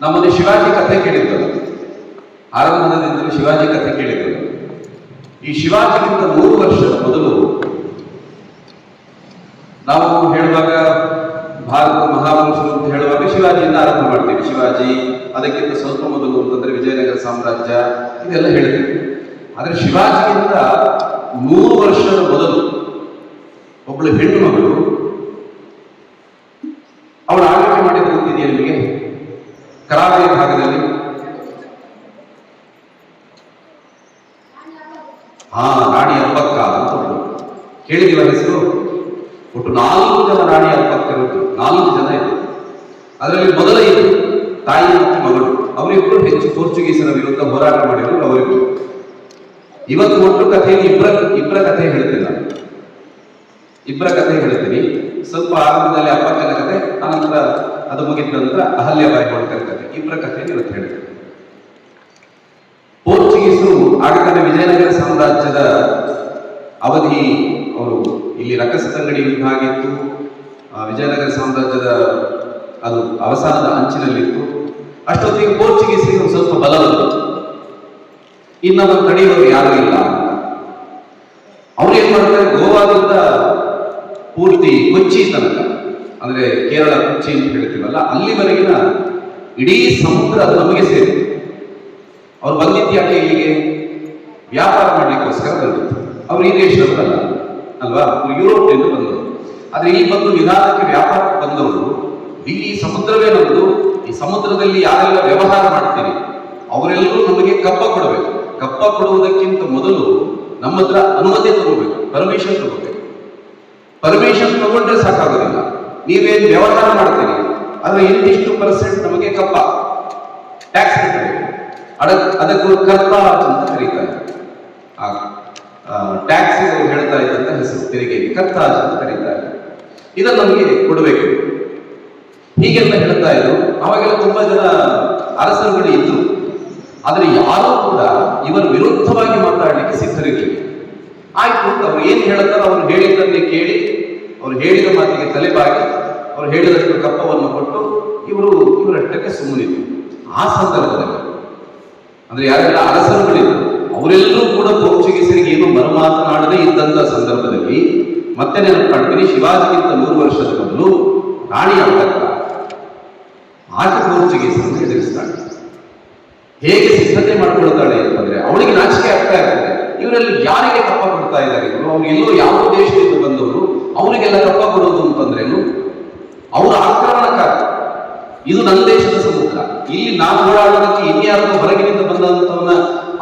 ನಮ್ಮಲ್ಲಿ ಶಿವಾಜಿ ಕಥೆ ಕೇಳಿದ್ದಲ್ಲ, ಆರಂಭದಿಂದಲೂ ಶಿವಾಜಿ ಕಥೆ ಕೇಳಿದ್ದಲ್ಲ. ಈ ಶಿವಾಜಿಗಿಂತ 100 ವರ್ಷದ ಮೊದಲು ನಾವು ಹೇಳುವಾಗ ಭಾರತ ಮಹಾವಂಶರು ಅಂತ ಹೇಳುವಾಗ ಶಿವಾಜಿಯಿಂದ ಆರಂಭ ಮಾಡ್ತೀವಿ. ಶಿವಾಜಿ, ಅದಕ್ಕಿಂತ ಸ್ವಲ್ಪ ಮೊದಲು ಅಂತಂದ್ರೆ ವಿಜಯನಗರ ಸಾಮ್ರಾಜ್ಯ, ಇದೆಲ್ಲ ಹೇಳ್ತೀವಿ. ಆದರೆ ಶಿವಾಜಿಗಿಂತ 100 ವರ್ಷದ ಮೊದಲು ಒಬ್ಬಳು ಹೆಣ್ಣು ಮಗಳು ಅವಳು ಆಳ್ವಿಕೆ ಮಾಡಿದ ಗೊತ್ತಿದೆಯಾ ನಿಮಗೆ? ಕರಾವಳಿ ಭಾಗದಲ್ಲಿ ರಾಣಿ ಅಬ್ಬಕ್ಕ ಅಂತ ಕೇಳಿದೀವ ಹೆಸರು? ಒಟ್ಟು 4 ಜನ ರಾಣಿ ಅಬ್ಬಕ್ಕ ಇರುತ್ತೆ, 4 ಜನ ಇತ್ತು. ಅದರಲ್ಲಿ ಮೊದಲ ಇದು ತಾಯಿ ಮತ್ತು ಮಗಳು, ಅವರಿಬ್ಬರು ಹೆಚ್ಚು ಪೋರ್ಚುಗೀಸರ ವಿರುದ್ಧ ಹೋರಾಟ ಮಾಡಿದ್ರು ಅವರಿಬ್ಬರು. ಇವತ್ತು ಒಟ್ಟು ಕಥೆಯಲ್ಲಿ ಇಬ್ಬರ ಕಥೆ ಹೇಳ್ತೀನಿ ನಾನು. ಇಬ್ಬರ ಕಥೆ ಹೇಳ್ತೀನಿ. ಸ್ವಲ್ಪ ಆರಂಭದಲ್ಲಿ ಅಬ್ಬಕ್ಕನ ಕಥೆ, ಆನಂತರ ಅದು ಮುಗಿದ ನಂತರ ಅಹಲ್ಯಾಬಾಯಿ ಹೋಳ್ಕರ್ ಕಥೆ. ಇಬ್ಬರ ಕಥೆಯನ್ನು ಇವತ್ತು ಹೇಳ್ತೀನಿ. ಪೋರ್ಚುಗೀಸರು ಆಗತಾನೆ ವಿಜಯನಗರ ಸಾಮ್ರಾಜ್ಯದ ಅವಧಿ, ಅವರು ಇಲ್ಲಿ ರಕ್ಕಸದಂಗಡಿ ಯುದ್ಧ ಆಗಿತ್ತು. ವಿಜಯನಗರ ಸಾಮ್ರಾಜ್ಯದ ಅದು ಅವಸಾನದ ಅಂಚಿನಲ್ಲಿತ್ತು. ಅಷ್ಟೊತ್ತಿಗೆ ಪೋರ್ಚುಗೀಸರಿಗೆ ಸ್ವಲ್ಪ ಬಲ ಬಂತು, ಇನ್ನು ನಮ್ಮ ತಡೆಯುವವರು ಯಾರೂ ಇಲ್ಲ ಅಂತ. ಅವ್ರು ಏನ್ ಮಾಡ್ತಾರೆ, ಗೋವಾದಿಂದ ಪೂರ್ತಿ ಕೊಚ್ಚಿ ತನಕ, ಅಂದ್ರೆ ಕೇರಳ ಕೊಚ್ಚಿ ಅಂತ ಹೇಳ್ತೀವಲ್ಲ, ಅಲ್ಲಿವರೆಗಿನ ಇಡೀ ಸಮುದ್ರ ಅದು ನಮಗೆ ಸೇರಿದೆ. ಅವ್ರು ಬಂದಿದ್ದು ಯಾಕೆ ಇಲ್ಲಿಗೆ? ವ್ಯಾಪಾರ ಮಾಡ್ಲಿಕ್ಕೋಸ್ಕರ ಬಂದಿತ್ತು. ಅವ್ರು ಈ ದೇಶದವರಲ್ಲ ಅಲ್ವಾ, ಯುರೋಪ್ನಿಂದ ಬಂದವರು. ಆದ್ರೆ ಇಲ್ಲಿ ಬಂದು ನಿಧಾನಕ್ಕೆ ವ್ಯಾಪಾರಕ್ಕೆ ಬಂದವರು, ಈ ಸಮುದ್ರವೇ ನಮ್ಮದು, ಈ ಸಮುದ್ರದಲ್ಲಿ ಯಾರೆಲ್ಲ ವ್ಯವಹಾರ ಮಾಡ್ತೀರಿ ಅವರೆಲ್ಲರೂ ನಮಗೆ ಕಪ್ಪ ಕೊಡಬೇಕು. ಕಪ್ಪ ಕೊಡುವುದಕ್ಕಿಂತ ಮೊದಲು ನಮ್ಮ ಹತ್ರ ಅನುಮತಿ ತಗೋಬೇಕು, ಪರ್ಮಿಷನ್ ತಗೋಬೇಕು. ಪರ್ಮಿಷನ್ ತಗೊಂಡ್ರೆ ಸಾಕಾಗೋದಿಲ್ಲ. ನೀವೇನು ವ್ಯವಹಾರ ಮಾಡ್ತೀರಿ ಆದ್ರೆ ಇಂತಿಷ್ಟು % ನಮಗೆ ಕಪ್ಪ ಟ್ಯಾಕ್ಸ್ ಕಟ್ಟಬೇಕು. ಅದಕ್ಕೂ ಕರ್ತಾಜ್ ಅಂತ ಕರೀತಾರೆ. ಟ್ಯಾಕ್ಸ್ ಹೇಳ್ತಾ ಇದ್ದಂತ ಹೆಸರು, ತೆರಿಗೆಗೆ ಕರ್ತಾಜ್ ಅಂತ ಕರೀತಾರೆ. ಇದನ್ನು ನಮಗೆ ಕೊಡಬೇಕು. ಹೀಗೆಲ್ಲ ಹೇಳ್ತಾ ಇದ್ರು. ಅವಾಗೆಲ್ಲ ತುಂಬಾ ಜನ ಅರಸರುಗಳು ಇದ್ರು. ಆದ್ರೆ ಯಾರೂ ಕೂಡ ಇವರ ವಿರುದ್ಧವಾಗಿ ಮಾತಾಡಲಿಕ್ಕೆ ಸಿದ್ಧರಿರಲಿಲ್ಲ. ಆಯ್ತು ಅಂತ ಅವ್ರು ಏನ್ ಹೇಳ್ತಾರೋ ಅವ್ರು ಹೇಳಿದ್ದನ್ನೇ ಕೇಳಿ, ಅವ್ರು ಹೇಳಿದ ಮಾತಿಗೆ ತಲೆಬಾಗಿ, ಅವ್ರು ಹೇಳಿದಷ್ಟು ಕಪ್ಪವನ್ನು ಕೊಟ್ಟು ಇವರಷ್ಟಕ್ಕೆ ಸುಮ್ಮನಿದ್ರು. ಆ ಸಂದರ್ಭದಲ್ಲಿ ಅಂದ್ರೆ ಯಾರೆಲ್ಲ ಅರಸರುಗಳಿದ್ರು ಅವರೆಲ್ಲರೂ ಕೂಡ ಪೋರ್ಚುಗೀಸರಿಗೆ ಏನು ಮರುಮಾತನಾಡದೇ ಇದ್ದಂತ ಸಂದರ್ಭದಲ್ಲಿ ಮತ್ತೆ ನೆನಪು ಮಾಡ್ತೀನಿ, ಶಿವಾಜಿಗಿಂತ 100 ವರ್ಷದ ಮೊದಲು ರಾಣಿ ಅಬ್ಬಕ್ಕ ಆಟ ಪೋರ್ಚುಗೀಸರನ್ನು ಎದುರಿಸ್ತಾಳೆ. ಹೇಗೆ ಸಿದ್ಧತೆ ಮಾಡ್ಕೊಳ್ತಾಳೆ ಅಂತಂದ್ರೆ ಅವಳಿಗೆ ನಾಚಿಕೆ ಆಗ್ತಾ ಇರ್ತದೆ. ಇವರಲ್ಲಿ ಯಾರಿಗೆ ಕಪ್ಪ ಕೊಡ್ತಾ ಇದ್ದಾರೆ ಇವರು? ಅವ್ರು ಎಲ್ಲೋ ಯಾವ ದೇಶದಿಂದ ಬಂದವರು, ಅವರಿಗೆಲ್ಲ ಕಪ್ಪ ಕೊಡೋದು ಅಂತಂದ್ರೇನು? ಅವರ ಆಕ್ರಮಣಕಾರ. ಇದು ನನ್ನ ದೇಶದ ಸಮುದ್ರ, ಇಲ್ಲಿ ನಾವು ಓಡಾಡೋದಕ್ಕೆ ಇನ್ಯಾರೋ ಹೊರಗಿನಿಂದ ಬಂದಂತವನ್ನ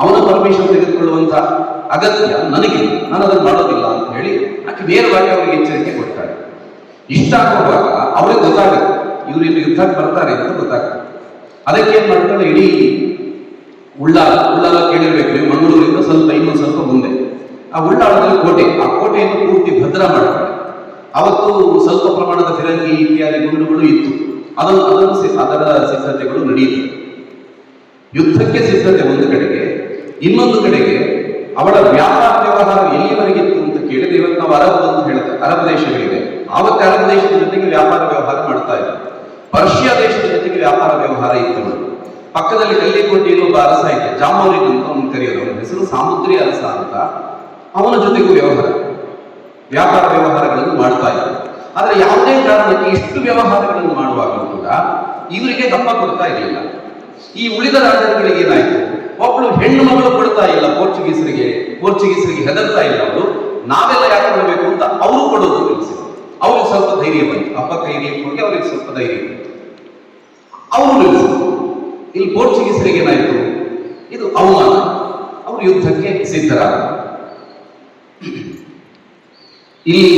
ಅವನ ಪರ್ಮಿಷನ್ ತೆಗೆದುಕೊಳ್ಳುವಂತ ಅಗತ್ಯ ನನಗಿಲ್ಲ, ನಾನು ಅದನ್ನು ಮಾಡೋದಿಲ್ಲ ಅಂತ ಹೇಳಿ ಆಕೆ ನೇರವಾಗಿ ಅವರಿಗೆ ಎಚ್ಚರಿಕೆ ಕೊಡ್ತಾಳೆ. ಇಷ್ಟ ಆಗುವಾಗ ಅವ್ರಿಗೆ ಗೊತ್ತಾಗುತ್ತೆ ಇವರು ಇಲ್ಲಿ ಯುದ್ಧಕ್ಕೆ ಬರ್ತಾರೆ ಅಂತ ಗೊತ್ತಾಗ್ತದೆ. ಅದಕ್ಕೆ ಏನ್ ಮಾಡ್ತಾಳೆ, ಇಡೀ ಉಳ್ಳಾಲ ಕೇಳಿರ್ಬೇಕು ನೀವು, ಮಂಗಳೂರಿಂದ ಇನ್ನೊಂದು ಸ್ವಲ್ಪ ಮುಂದೆ ಆ ಉಳ್ಳಾಳದಲ್ಲಿ ಕೋಟೆ, ಆ ಕೋಟೆಯನ್ನು ಪೂರ್ತಿ ಭದ್ರ ಮಾಡ್ತಾರೆ. ಅವತ್ತು ಸ್ವಲ್ಪ ಪ್ರಮಾಣದ ಫಿರಂಗಿ ಇತ್ಯಾದಿ ಗುಂಡುಗಳು ಇತ್ತು. ಅದರ ಸಿದ್ಧತೆಗಳು ನಡೆಯಿತು. ಯುದ್ಧಕ್ಕೆ ಸಿದ್ಧತೆ ಒಂದು ಕಡೆಗೆ, ಇನ್ನೊಂದು ಕಡೆಗೆ ಅವಳ ವ್ಯಾಪಾರ ವ್ಯವಹಾರ ಎಲ್ಲಿವರೆಗಿತ್ತು ಅಂತ ಕೇಳಿದ್ರೆ, ಇವತ್ತು ನಾವು ಅರಬ್ ಅಂತ ಹೇಳ್ತೇವೆ, ಅರಬ್ ದೇಶಗಳಿವೆ. ಆವತ್ತು ಅರಬ್ ದೇಶದ ಜೊತೆಗೆ ವ್ಯಾಪಾರ ವ್ಯವಹಾರ ಮಾಡ್ತಾ ಇದ್ದಾರೆ. ಪರ್ಷಿಯಾ ದೇಶದ ಜೊತೆಗೆ ವ್ಯಾಪಾರ ವ್ಯವಹಾರ ಇತ್ತು. ಪಕ್ಕದಲ್ಲಿ ಕಲ್ಲಿಕೋಟೆಯಲ್ಲಿ ಒಬ್ಬ ಅರಸ ಇದೆ, ಜಾಮೋರಿನ್ ಅಂತ ಅವನು ಕರೆಯೋದು, ಅವನ ಹೆಸರು ಸಾಮುದ್ರಿ ಅರಸ ಅಂತ. ಅವನ ಜೊತೆಗೂ ವ್ಯಾಪಾರ ವ್ಯವಹಾರಗಳನ್ನು ಮಾಡ್ತಾ ಇದ್ದಾರೆ. ಆದ್ರೆ ಯಾವುದೇ ಕಾರಣಕ್ಕೆ ಇಷ್ಟು ವ್ಯವಹಾರಗಳನ್ನು ಮಾಡುವಾಗಲೂ ಕೂಡ ಇವರಿಗೆ ದಪ್ಪ ಕೊಡ್ತಾ ಇರಲಿಲ್ಲ. ಈ ಉಳಿದ ರಾಜರುಗಳಿಗೆ ಏನಾಯ್ತು, ಒಬ್ಬಳು ಹೆಣ್ಣು ಮಗಳು ಕೊಡ್ತಾ ಇಲ್ಲ ಪೋರ್ಚುಗೀಸರಿಗೆ ಹೆದರ್ತಾ ಇಲ್ಲ ಅವಳು, ನಾವೆಲ್ಲ ಯಾಕೆ ಕೊಡಬೇಕು ಅಂತ ಅವರು ಕೊಡೋದು ನಿಲ್ಲಿಸಿದ್ರು. ಅವ್ರಿಗೆ ಸ್ವಲ್ಪ ಧೈರ್ಯ ಬಂತು, ಅಬ್ಬಕ್ಕ ಇರ್ಲಿಕ್ಕೆ ಹೋಗಿ ಅವ್ರಿಗೆ ಸ್ವಲ್ಪ ಧೈರ್ಯ ಬಂತು, ಅವರು ನಿಲ್ಲಿಸಿದ್ರು. ಇಲ್ಲಿ ಪೋರ್ಚುಗೀಸರಿಗೆ ಏನಾಯ್ತು, ಇದು ಅವಮಾನ. ಅವರು ಯುದ್ಧಕ್ಕೆ ಸಿದ್ಧರಾದರು. ಇಲ್ಲಿ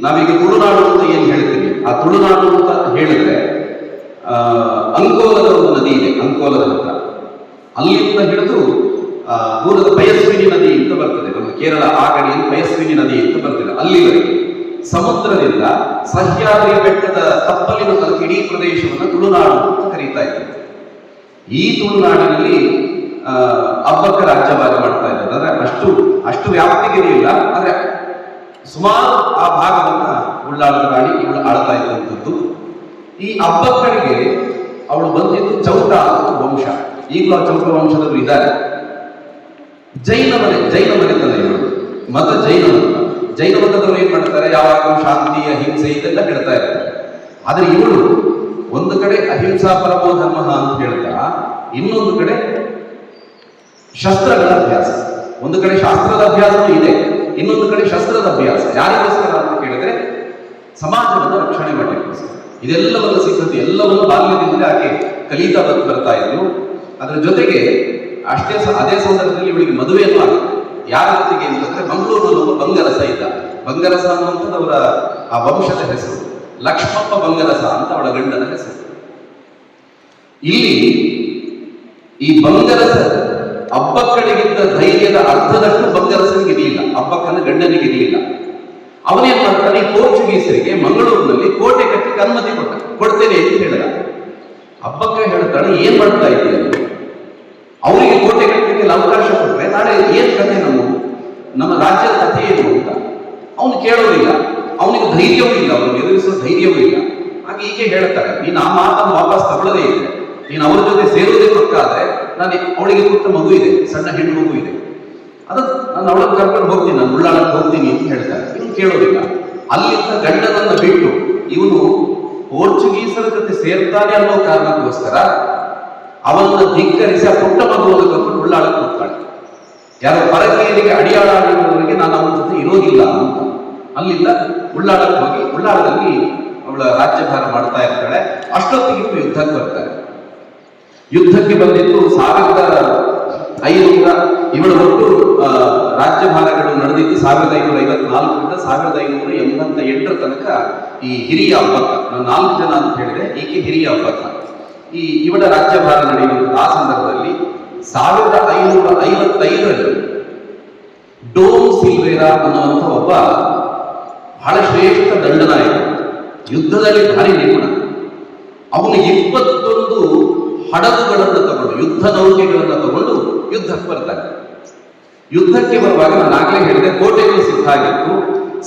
ನಾವೀಗ ತುಳುನಾಡು ಅಂತ ಏನ್ ಹೇಳ್ತೀವಿ, ಆ ತುಳುನಾಡು ಅಂತ ಹೇಳಿದ್ರೆ ಅಂಕೋಲದ ಒಂದು ನದಿ ಇದೆ, ಅಂಕೋಲದ ಹತ್ರ. ಅಲ್ಲಿಂದ ಹಿಡಿದು ದೂರದ ಪಯಸ್ವಿನಿ ನದಿ ಅಂತ ಬರ್ತದೆ, ನಮ್ಮ ಕೇರಳ ಆ ಕಡೆಯಲ್ಲಿ ಪಯಸ್ವಿನಿ ನದಿ ಅಂತ ಬರ್ತದೆ. ಅಲ್ಲಿವರೆಗೆ ಸಮುದ್ರದಿಂದ ಸಹ್ಯಾದ್ರಿ ಬೆಟ್ಟದ ತಪ್ಪಲಿನ ತನಕ ಇಡೀ ಪ್ರದೇಶವನ್ನು ತುಳುನಾಡು ಅಂತ ಕರೀತಾ ಇದ್ದಾರೆ. ಈ ತುಳುನಾಡಿನಲ್ಲಿ ಅಬ್ಬಕ್ಕ ರಾಜ್ಯಭಾಗ ಮಾಡ್ತಾ ಇದ್ದಾರೆ. ಅಂದ್ರೆ ಅಷ್ಟು ವ್ಯಾಪ್ತಿಗಿರಲಿಲ್ಲ, ಆದ್ರೆ ಸುಮಾರು ಆ ಭಾಗವನ್ನ ಉಳ್ಳಾಳದ ರಾಣಿ ಇವಳು ಆಳ್ತಾ ಇದ್ದಂಥದ್ದು. ಈ ಅಬ್ಬಕ್ಕನಿಗೆ ಅವಳು ಬಂದಿದ್ದು ಚೌಟ ಅಂತ ವಂಶ. ಈಗಲೂ ಆ ಚೌಟ ವಂಶದವರು ಇದ್ದಾರೆ. ಜೈನ ಮನೆತನ ಇವಳು, ಮತ ಜೈನ ಮತದವರು ಏನ್ ಮಾಡ್ತಾರೆ, ಯಾವಾಗಲೂ ಶಾಂತಿ ಅಹಿಂಸೆ ಇದೆಲ್ಲ ಹೇಳ್ತಾ ಇರ್ತಾರೆ. ಆದ್ರೆ ಇವಳು ಒಂದು ಕಡೆ ಅಹಿಂಸಾ ಪರಮೋ ಧರ್ಮ ಅಂತ ಹೇಳ್ತಾ, ಇನ್ನೊಂದು ಕಡೆ ಶಸ್ತ್ರಗಳ ಅಭ್ಯಾಸ. ಒಂದು ಕಡೆ ಶಾಸ್ತ್ರದ ಅಭ್ಯಾಸವೂ ಇದೆ, ಇನ್ನೊಂದು ಕಡೆ ಶಸ್ತ್ರದ ಅಭ್ಯಾಸ. ಯಾರಿಗೋಸ್ಕರ ಅಂತ ಕೇಳಿದ್ರೆ ಸಮಾಜವನ್ನು ರಕ್ಷಣೆ ಮಾಡಲಿಕ್ಕೋಸ್ಕರ. ಇದೆಲ್ಲವನ್ನು ಸಿದ್ಧತೆ ಎಲ್ಲವನ್ನು ಬಾಲ್ಯದಿಂದಲೇ ಆಕೆ ಕಲಿತಾ ಬರ್ತಾ ಇದ್ರು. ಅದರ ಜೊತೆಗೆ ಅದೇ ಸಂದರ್ಭದಲ್ಲಿ ಇವಳಿಗೆ ಮದುವೆಯನ್ನು ಆಗುತ್ತೆ. ಯಾರ ಜೊತೆಗೆ ಅಂತಂದ್ರೆ ಮಂಗಳೂರಿನಲ್ಲಿ ಒಬ್ಬ ಬಂಗರಸ ಇದ್ದ. ಬಂಗರಸ ಅನ್ನುವಂಥದ್ದು ಅವರ ಆ ವಂಶದ ಹೆಸರು. ಲಕ್ಷ್ಮಪ್ಪ ಬಂಗರಸ ಅಂತ ಅವಳ ಗಂಡನ ಹೆಸರು. ಇಲ್ಲಿ ಈ ಬಂಗರಸ ಅಬ್ಬಕ್ಕನಿಗಿದ್ದ ಧೈರ್ಯದ ಅರ್ಧದಷ್ಟು ಬಂಗರಸನಿಗೆ ಇರಲಿಲ್ಲ, ಅಬ್ಬಕ್ಕನ ಗಂಡನಿಗೆ ಇರಲಿಲ್ಲ. ಅವನೇನ್ ಮಾಡ್ತಾನೆ, ಪೋರ್ಚುಗೀಸರಿಗೆ ಮಂಗಳೂರಿನಲ್ಲಿ ಕೋಟೆ ಕಟ್ಟಲಿಕ್ಕೆ ಅನುಮತಿ ಕೊಡ್ತೇನೆ ಅಂತ ಹೇಳಿದ. ಅಬ್ಬಕ್ಕ ಹೇಳ್ತಾಳೆ, ಏನ್ ಮಾಡ್ತಾ ಇದ್ದೀಯ, ಅವರಿಗೆ ಕೋಟೆ ಕಟ್ಟಲಿಕ್ಕೆ ಅವಕಾಶ ಕೊಟ್ಟರೆ ನಾಳೆ ಏನ್ ಕಥೆ, ನಮ್ಮ ರಾಜ್ಯದ ಕಥೆ ಏನು ಅಂತ ಅವನು ಕೇಳೋದಿಲ್ಲ. ಅವನಿಗೆ ಧೈರ್ಯವೂ ಇಲ್ಲ, ಅವನಿಗೆ ಎದುರಿಸುವ ಧೈರ್ಯವೂ ಇಲ್ಲ. ಹಾಗೆ ಹೀಗೆ ಹೇಳ್ತಾರೆ, ನೀನು ಆ ಮಾತನ್ನು ವಾಪಸ್ ತಗೊಳ್ಳದೇ ಇದೆ, ನೀನು ಅವರ ಜೊತೆ ಸೇರುವುದೇ ಪಕ್ಕಾದ್ರೆ ನಾನು ಅವಳಿಗೆ ಪುಟ್ಟ ಮಗು ಇದೆ, ಸಣ್ಣ ಹೆಣ್ಣು ಮಗು ಇದೆ, ಅದನ್ನು ನಾನು ಅವಳನ್ನು ಕರ್ಕೊಂಡು ಹೋಗ್ತೀನಿ, ನಾನು ಉಳ್ಳಾಳಕ್ಕೆ ಹೋಗ್ತೀನಿ ಅಂತ ಹೇಳ್ತಾರೆ. ಇವನು ಕೇಳೋದಿಲ್ಲ. ಅಲ್ಲಿಂದ ಗಂಡನನ್ನು ಬಿಟ್ಟು ಇವನು ಪೋರ್ಚುಗೀಸರ ಜೊತೆ ಸೇರ್ತಾನೆ ಅನ್ನೋ ಕಾರಣಕ್ಕೋಸ್ಕರ ಅವನನ್ನು ಧಿಕ್ಕರಿಸಿ ಆ ಪುಟ್ಟ ಮಗುವನ್ನು ಕರ್ಕೊಂಡು ಉಳ್ಳಾಳಕ್ಕೆ ಹೋಗ್ತಾಳೆ. ಯಾರೋ ಪರಕೀಯರಿಗೆ ಅಡಿಯಾಳವರಿಗೆ ನಾನು ಅವನ ಜೊತೆ ಇರೋದಿಲ್ಲ ಅಂತ ಅಲ್ಲಿಂದ ಉಳ್ಳಾಳಕ್ಕೆ ಹೋಗಿ ಉಳ್ಳಾಳದಲ್ಲಿ ಅವಳ ರಾಜ್ಯಭಾರ ಮಾಡ್ತಾ ಇರ್ತಾಳೆ. ಅಷ್ಟೊತ್ತಿಗೆ ಯುದ್ಧಕ್ಕೆ ಬರ್ತಾರೆ. ಯುದ್ಧಕ್ಕೆ ಬಂದಿದ್ದು 1500, ಇವಳ ಒಟ್ಟು ರಾಜ್ಯಭಾರಗಳು ನಡೆದಿದ್ದು 1554ರಿಂದ 1588 ತನಕ. ಈ ಹಿರಿಯ ಅಬ್ಬಕ್ಕ, ನಾನು 4 ಜನ ಅಂತ ಹೇಳಿದೆ, ಈಕೆ ಹಿರಿಯ ಅಬ್ಬಕ್ಕ. ಇವಳ ರಾಜ್ಯಭಾರ ನಡೆಯುವಂಥ ಆ ಸಂದರ್ಭದಲ್ಲಿ 1555ರಲ್ಲಿ ಡೋಮ್ ಸಿಲ್ವೇರಾ ಅನ್ನುವಂಥ ಒಬ್ಬ ಬಹಳ ಶ್ರೇಷ್ಠ ದಂಡನಾಯಕ, ಯುದ್ಧದಲ್ಲಿ ಭಾರಿ ನಿಪುಣ. ಅವನು 21 ಹಡಗುಗಳನ್ನು ತಗೊಂಡು, ಯುದ್ಧ ನೌಕೆಗಳನ್ನು ತಗೊಂಡು ಯುದ್ಧಕ್ಕೆ ಬರ್ತಾನೆ. ಯುದ್ಧಕ್ಕೆ ಬರುವಾಗ ನಾನು ಆಗಲೇ ಹೇಳಿದೆ, ಕೋಟೆಗಳು ಸಿದ್ಧ ಆಗಿತ್ತು.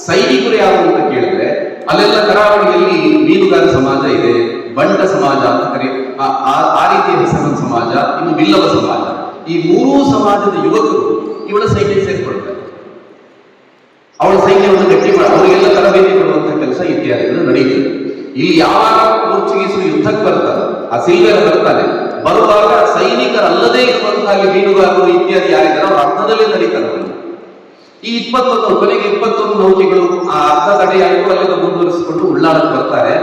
ಸೈನಿಕರು ಯಾರು ಅಂತ ಕೇಳಿದ್ರೆ ಅಲ್ಲೆಲ್ಲ ಕರಾವಳಿಯಲ್ಲಿ ಮೀನುಗಾರ ಸಮಾಜ ಇದೆ, ಬಂಟ ಸಮಾಜ ಅಂತ ಆ ರೀತಿಯ ಹೆಸರಿನ ಸಮಾಜ, ಇನ್ನು ಬಿಲ್ಲವ ಸಮಾಜ. ಈ 3 ಸಮಾಜದ ಯುವಕರು ಇವಳ ಸೈನ್ಯಕ್ಕೆ ಸೇರ್ಕೊಳ್ತಾರೆ. ಅವಳ ಸೈನ್ಯವನ್ನು ಗಟ್ಟಿ ಮಾಡಿ ಅವರಿಗೆಲ್ಲ ತರಬೇತಿ ಕೊಡುವಂತಹ ಕೆಲಸ ಇತ್ಯಾದಿಗಳು ನಡೆಯುತ್ತದೆ. ಇಲ್ಲಿ ಯಾವಾಗ ಪೋರ್ಚುಗೀಸರು ಯುದ್ಧಕ್ಕೆ ಬರ್ತಾರೆ, ಆ ಸಿಲ್ವೇರ ಬರ್ತಾನೆ, ಬರುವಾಗ ಸೈನಿಕರಲ್ಲದೆ ಇರುವಂತಹ ಮೀನುಗಾರರು ಇತ್ಯಾದಿ ಯಾರಿದ್ದಾರೆ ಅವ್ರ ಅರ್ಧದಲ್ಲೇ ನಡೀತಾರೆ. ಈ 21 ಕೊನೆಗೆ 21 ನೌಕೆಗಳು ಆ ಅರ್ಧ ತಡೆಯಾಯಿತು, ಅಲ್ಲಿಂದ ಮುಂದುವರಿಸಿಕೊಂಡು ಉಳ್ಳಾಳಕ್ಕೆ ಬರ್ತಾರೆ.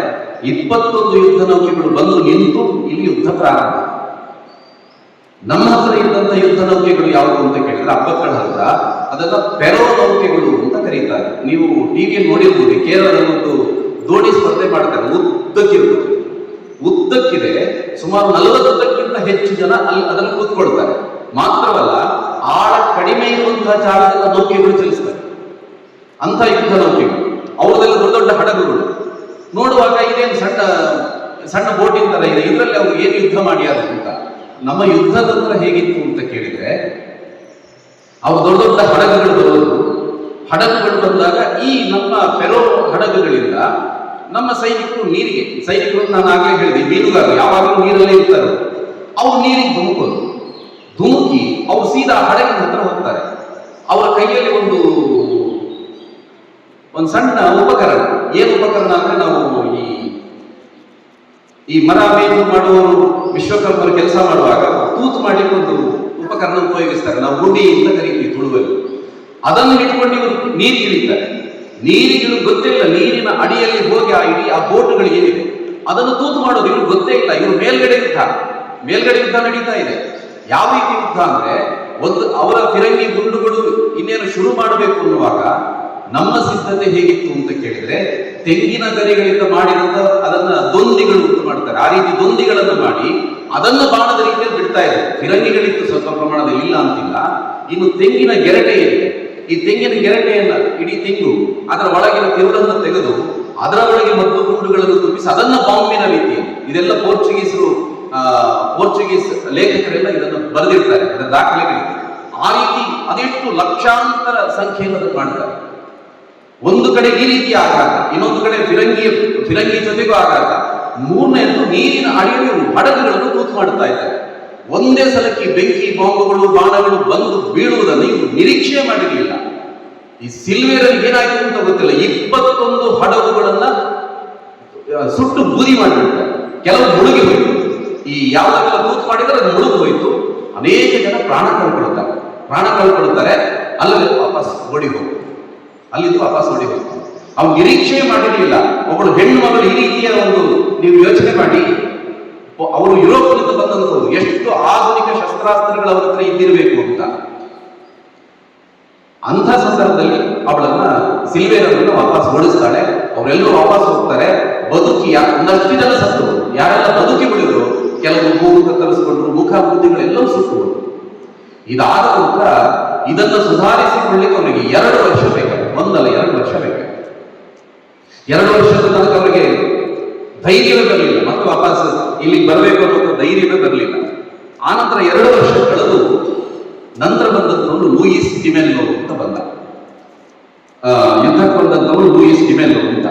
21 ಯುದ್ಧ ನೌಕೆಗಳು ಬಂದು ನಿಂತು ಇಲ್ಲಿ ಯುದ್ಧ ಪ್ರಾರಂಭ. ನಮ್ಮ ಹತ್ರ ಇದ್ದಂತ ಯುದ್ಧ ನೌಕೆಗಳು ಯಾವುದು ಅಂತ ಕೇಳಿದ್ರೆ ಅಬ್ಬಕ್ಕಳ ಹತ್ರ ಅದನ್ನ ಪೆರೋ ನೌಕೆಗಳು ಅಂತ ಕರೀತಾರೆ. ನೀವು ಟಿವಿಯಲ್ಲಿ ನೋಡಿರ್ಬೋದು, ಕೇರಳದಲ್ಲಿ ಒಂದು ದೋಣಿ ಸ್ಪರ್ಧೆ ಮಾಡ್ತಾರೆ, ಉದ್ದಕ್ಕಿದೆ, ಸುಮಾರು 40ಕ್ಕಿಂತ ಹೆಚ್ಚು ಜನ ಅಲ್ಲಿ ಅದನ್ನು ಕೂತ್ಕೊಳ್ತಾರೆ. ಮಾತ್ರವಲ್ಲ, ಆಳ ಕಡಿಮೆ ಇರುವಂತಹ ಜಾಗದ ನೌಕೆಗಳು ಚಲಿಸ್ತಾರೆ, ಅಂಥ ಯುದ್ಧ ನೌಕೆಗಳು. ಅವರದೆಲ್ಲ ದೊಡ್ಡ ದೊಡ್ಡ ಹಡಗುಗಳು. ನೋಡುವಾಗ ಇದೇನು ಸಣ್ಣ ಸಣ್ಣ ಬೋಟಿನ ತರ ಇದೆ, ಇದರಲ್ಲಿ ಅವರು ಏನು ಯುದ್ಧ ಮಾಡ್ಯಾರ ಅಂತ. ನಮ್ಮ ಯುದ್ಧ ತಂತ್ರ ಹೇಗಿತ್ತು ಅಂತ ಕೇಳಿದ್ರೆ, ಅವರು ದೊಡ್ಡ ದೊಡ್ಡ ಹಡಗುಗಳು ಬರೋದು. ಹಡಗುಗಳು ಬಂದಾಗ ಈ ನಮ್ಮ ಪೆರೋ ಹಡಗುಗಳಿಂದ ನಮ್ಮ ಸೈನಿಕರು ನಾನು ಆಗಲೇ ಹೇಳಿದೆ, ಮೀನುಗಾರರು ಯಾವಾಗಲೂ ನೀರಲ್ಲೇ ಇರ್ತಾರೆ, ಅವ್ರು ನೀರಿಗೆ ಧುಮುಕಿ ಅವ್ರು ಸೀದಾ ಹಡಗಿನ ಹತ್ರ ಹೋಗ್ತಾರೆ. ಅವರ ಕೈಯಲ್ಲಿ ಒಂದು ಸಣ್ಣ ಉಪಕರಣ. ಏನು ಉಪಕರಣ ಅಂದ್ರೆ, ನಾವು ಈ ಮರ ಮೇಜು ಮಾಡುವವರು ವಿಶ್ವಕರ್ಮರು ಕೆಲಸ ಮಾಡುವಾಗ ತೂತು ಮಾಡಲಿಕ್ಕೆ ಒಂದು ಉಪಕರಣ ಉಪಯೋಗಿಸ್ತಾರೆ, ನಾವು ಗುಂಡಿ ಅಂತ ಕರೀತೀವಿ ತುಳುವಲ್ಲಿ. ಅದನ್ನು ಹಿಡ್ಕೊಂಡು ಇವರು ನೀರಿಗೆ ಇಳಿತಾರೆ. ನೀರಿಗಿಳು ಗೊತ್ತಿಲ್ಲ, ನೀರಿನ ಅಡಿಯಲ್ಲಿ ಹೋಗಿ ಆ ಬೋಟುಗಳು ಏನಿದೆ ಅದನ್ನು ತೂತು ಮಾಡೋದು ಇವ್ರು ಗೊತ್ತೇ ಇಲ್ಲ. ಇವರು ಮೇಲ್ಗಡೆ ಯುದ್ಧ ನಡೀತಾ ಇದೆ. ಯಾವ ರೀತಿ ಯುದ್ಧ ಅಂದ್ರೆ, ಅವರ ಫಿರಂಗಿ ಗುಂಡುಗಳು ಇನ್ನೇನು ಶುರು ಮಾಡಬೇಕು ಅನ್ನುವಾಗ ನಮ್ಮ ಸಿದ್ಧತೆ ಹೇಗಿತ್ತು ಅಂತ ಕೇಳಿದ್ರೆ, ತೆಂಗಿನ ಗರಿಗಳಿಂದ ಮಾಡಿದಂತ ಅದನ್ನ ದೊಂದಿಗಳು ಉಂಟು ಮಾಡ್ತಾರೆ. ಆ ರೀತಿ ದೊಂದಿಗಳನ್ನು ಮಾಡಿ ಅದನ್ನು ಬಾಣದ ರೀತಿಯಲ್ಲಿ ಬಿಡ್ತಾ ಇದೆ. ಫಿರಂಗಿಗಳಿತ್ತು ಸ್ವಲ್ಪ ಪ್ರಮಾಣದಲ್ಲಿ, ಇಲ್ಲ ಅಂತಿಲ್ಲ. ಇನ್ನು ತೆಂಗಿನ ಗೆರಟೆ ಏನಿದೆ, ಈ ತೆಂಗಿನ ಗೆರಟೆಯನ್ನ ಇಡೀ ತೆಂಗು ಅದರ ಒಳಗಿನ ತಿರುಳನ್ನು ತೆಗೆದು ಅದರ ಒಳಗೆ ಮದ್ದು ಗುಂಡುಗಳನ್ನು ತುಂಬಿಸಿ ಅದನ್ನ ಬಾಂಬಿನ ರೀತಿಯಲ್ಲಿ, ಇದೆಲ್ಲ ಪೋರ್ಚುಗೀಸ್ ಲೇಖಕರೆಲ್ಲ ಇದನ್ನು ಬರೆದಿರ್ತಾರೆ, ಅದರ ದಾಖಲೆಗಳಿದೆ. ಆ ರೀತಿ ಅದೆಷ್ಟು ಲಕ್ಷಾಂತರ ಸಂಖ್ಯೆಯನ್ನು ಮಾಡ್ತಾರೆ. ಒಂದು ಕಡೆ ಈ ರೀತಿ ಆಘಾತ, ಇನ್ನೊಂದು ಕಡೆ ಫಿರಂಗಿ ಜೊತೆಗೂ ಆಘಾತ. ಮೂರನೇದು ನೀರಿನ ಅಡಿಯಲ್ಲಿ ಹಡಗುಗಳನ್ನು ತೂತು ಮಾಡುತ್ತಾ ಇದ್ದಾರೆ. ಒಂದೇ ಸಲಕ್ಕೆ ಬೆಂಕಿ ಬಾಂಬುಗಳು ಬಾಣಗಳು ಬಂದು ಬೀಳುವುದನ್ನು ಇವರು ನಿರೀಕ್ಷೆ ಮಾಡಿರಲಿಲ್ಲ. ಈ ಸಿಲ್ವೇರಲ್ಲಿ ಏನಾಯ್ತು ಅಂತ ಗೊತ್ತಿಲ್ಲ, 21 ಹಡಗುಗಳನ್ನ ಸುಟ್ಟು ಬೂದಿ ಮಾಡಿಬಿಡ್ತಾರೆ. ಕೆಲವು ಮುಳುಗಿ ಹೋಯಿತು. ಈ ಯಾವುದೆಲ್ಲ ತೂತು ಮಾಡಿದರೆ ಅದು ಮುಳುಗು ಹೋಯಿತು. ಅನೇಕ ಜನ ಪ್ರಾಣ ಕಳ್ಕೊಳ್ತಾರೆ. ಅಲ್ಲದೆ ವಾಪಸ್ ಓಡಿ ಹೋಗ್ತಾರೆ. ಅಲ್ಲಿಂದ ವಾಪಸ್ ಓಡಿ ಹೋಗ್ತಾರೆ. ಅವ್ರು ನಿರೀಕ್ಷೆ ಮಾಡಿರಲಿಲ್ಲ. ಒಬ್ಬಳು ಹೆಣ್ಣು ಮಗಳು ಈ ರೀತಿಯ ಒಂದು, ನೀವು ಯೋಚನೆ ಮಾಡಿ, ಅವರು ಯುರೋಪ್ನಿಂದ ಬಂದಂಥವ್ರು, ಎಷ್ಟು ಆಧುನಿಕ ಶಸ್ತ್ರಾಸ್ತ್ರಗಳು ಅವ್ರ ಹತ್ರ ಇದ್ದಿರಬೇಕು ಅಂತ. ಅಂಥ ಸಂದರ್ಭದಲ್ಲಿ ಅವಳನ್ನ ಸಿಲ್ವೇರನ್ನು ವಾಪಸ್ ಓಡಿಸ್ತಾಳೆ. ಅವರೆಲ್ಲರೂ ವಾಪಸ್ ಹೋಗ್ತಾರೆ. ಬದುಕಿ ಒಂದಷ್ಟು ಜನ ಸತ್ತು, ಯಾರೆಲ್ಲ ಬದುಕಿ ಉಳಿದ್ರು ಕೆಲವು ಮೂಗು ಕತ್ತರಿಸಿಕೊಂಡ್ರು, ಮುಖ ಬುದ್ಧಿಗಳೆಲ್ಲವೂ ಸುಟ್ಟು. ಇದಾದ ನಂತರ ಇದನ್ನು ಸುಧಾರಿಸಿಕೊಳ್ಳಿಕ್ಕೆ ಅವರಿಗೆ 2 ವರ್ಷ ಬೇಕಾಗುತ್ತೆ. 1 ಅಲ್ಲ 2 ವರ್ಷ ಬೇಕಾಗುತ್ತೆ. 2 ವರ್ಷದ ತನಕ ಅವರಿಗೆ ಧೈರ್ಯವೇ ಬರಲಿಲ್ಲ. ಮತ್ತೆ ವಾಪಸ್ ಇಲ್ಲಿಗೆ ಬರಬೇಕು ಅನ್ನೋ ಧೈರ್ಯವೇ ಬರಲಿಲ್ಲ. ಆನಂತರ 2 ವರ್ಷ ಕಳೆದು ನಂತರ ಬಂದಂಥವನು ಲೂಯಿಸ್ ಡಿಮೆಲ್ಲೋ ಅಂತ ಬಂದ. ಯುದ್ಧಕ್ಕೆ ಬಂದಂಥವನು ಲೂಯಿಸ್ ಡಿಮೆಲ್ಲೋ ಅಂತ.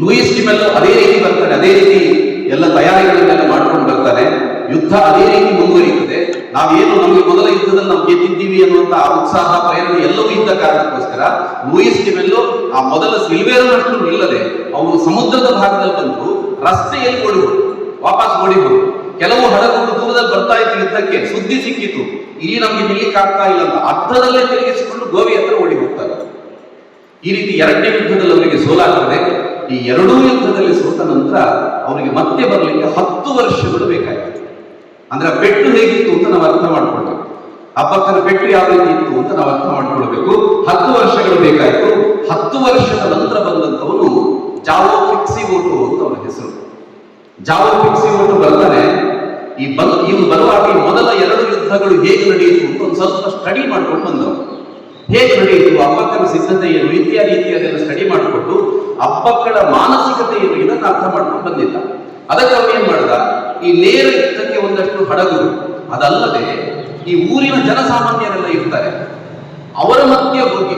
ಲೂಯಿಸ್ ಡಿಮೆಲ್ಲೋ ಅದೇ ರೀತಿ ಬರ್ತಾನೆ, ಅದೇ ರೀತಿ ಎಲ್ಲ ತಯಾರಿಗಳನ್ನೆಲ್ಲ ಮಾಡ್ಕೊಂಡು ಬರ್ತಾನೆ. ಯುದ್ಧ ಅದೇ ರೀತಿ ಮುಂದುವರಿಯುತ್ತದೆ. ನಾವೇನು ನಮಗೆ ಮೊದಲ ಯುದ್ಧದಲ್ಲಿ ನಾವು ಗೆದ್ದಿದ್ದೀವಿ ಅನ್ನುವಂತ ಉತ್ಸಾಹ ಪ್ರೇರಣೆ ಎಲ್ಲವೂ ಇದ್ದ ಕಾರಣಕ್ಕೋಸ್ಕರ ಲೂಯಿಸ್ ಡಿಮೆಲ್ಲೋ ಆ ಮೊದಲ ಸಿಲ್ವೇರನಷ್ಟು ನಿಲ್ಲದೆ ಅವರು ಸಮುದ್ರದ ಭಾಗದಲ್ಲಿ ಬಂದು ರಸ್ತೆಯಲ್ಲಿ ವಾಪಸ್ ಓಡಿ ಹೋದ್ರು. ಕೆಲವು ಹಡಗುಗಳು ದೂರದಲ್ಲಿ ಬರ್ತಾ ಇತ್ತು ಯುದ್ಧಕ್ಕೆ, ಸುದ್ದಿ ಸಿಕ್ಕಿತು ಇಲ್ಲಿ ನಮ್ಗೆ ನಿಲ್ಲಿಕ್ಕೆ ಆಗ್ತಾ ಇಲ್ಲ ಅಂತ ಅರ್ಧದಲ್ಲೇ ತಿರುಗಿಸಿಕೊಂಡು ಗೋವಿ ಹತ್ರ ಓಡಿ ಹೋಗ್ತಾರೆ. ಈ ರೀತಿ 2ನೇ ಯುದ್ಧದಲ್ಲಿ ಅವರಿಗೆ ಸೋಲಾಗ್ತದೆ. ಈ 2 ಯುದ್ಧದಲ್ಲಿ ಸೋತ ನಂತರ ಅವರಿಗೆ ಮತ್ತೆ ಬರಲಿಕ್ಕೆ 10 ವರ್ಷಗಳು ಬೇಕಾಯಿತು. ಅಂದ್ರೆ ಪೆಟ್ಟು ಹೇಗಿತ್ತು ಅಂತ ನಾವು ಅರ್ಥ ಮಾಡ್ಕೊಳ್ಬೇಕು. ಅಪ್ಪಕ್ಕನ ಪೆಟ್ಟು ಯಾವ ರೀತಿ ಇತ್ತು ಅಂತ ನಾವು ಅರ್ಥ ಮಾಡ್ಕೊಳ್ಬೇಕು. 10 ವರ್ಷಗಳು ಬೇಕಾಯಿತು. 10 ವರ್ಷದ ನಂತರ ಬಂದಂತವನು ಜಾವೋ ಪಿಕ್ಸಿವೋಟು ಅಂತ ಅವನ ಹೆಸರು. ಜಾವೋ ಪಿಕ್ಸಿವೋಟು ಬರ್ತಾನೆ. ಇವನು ಬರುವಾಗ ಮೊದಲ 2 ಯುದ್ಧಗಳು ಹೇಗೆ ನಡೆಯಿತು ಅಂತ ಒಂದು ಸ್ವಲ್ಪ ಸ್ಟಡಿ ಮಾಡ್ಕೊಂಡು ಬಂದವರು. ಹೇಗೆ ನಡೆಯಿತು, ಅಬ್ಬಕ್ಕನ ಸಿದ್ಧತೆ ಏನು, ಇತ್ಯಾದಿಯನ್ನು ಸ್ಟಡಿ ಮಾಡಿಕೊಟ್ಟು ಅಬ್ಬಕ್ಕಳ ಮಾನಸಿಕತೆ ಏನು ಇದನ್ನು ಅರ್ಥ ಮಾಡ್ಕೊಂಡು ಬಂದಿದ್ದ. ಅದಕ್ಕೆ ಅವನು ಏನ್ ಮಾಡ್ದ, ಈ ನೇರ ಯುದ್ಧಕ್ಕೆ ಒಂದಷ್ಟು ಹಡಗುಗಳು, ಅದಲ್ಲದೆ ಈ ಊರಿನ ಜನಸಾಮಾನ್ಯರೆಲ್ಲ ಇರ್ತಾರೆ, ಅವರ ಮಧ್ಯೆ ಹೋಗಿ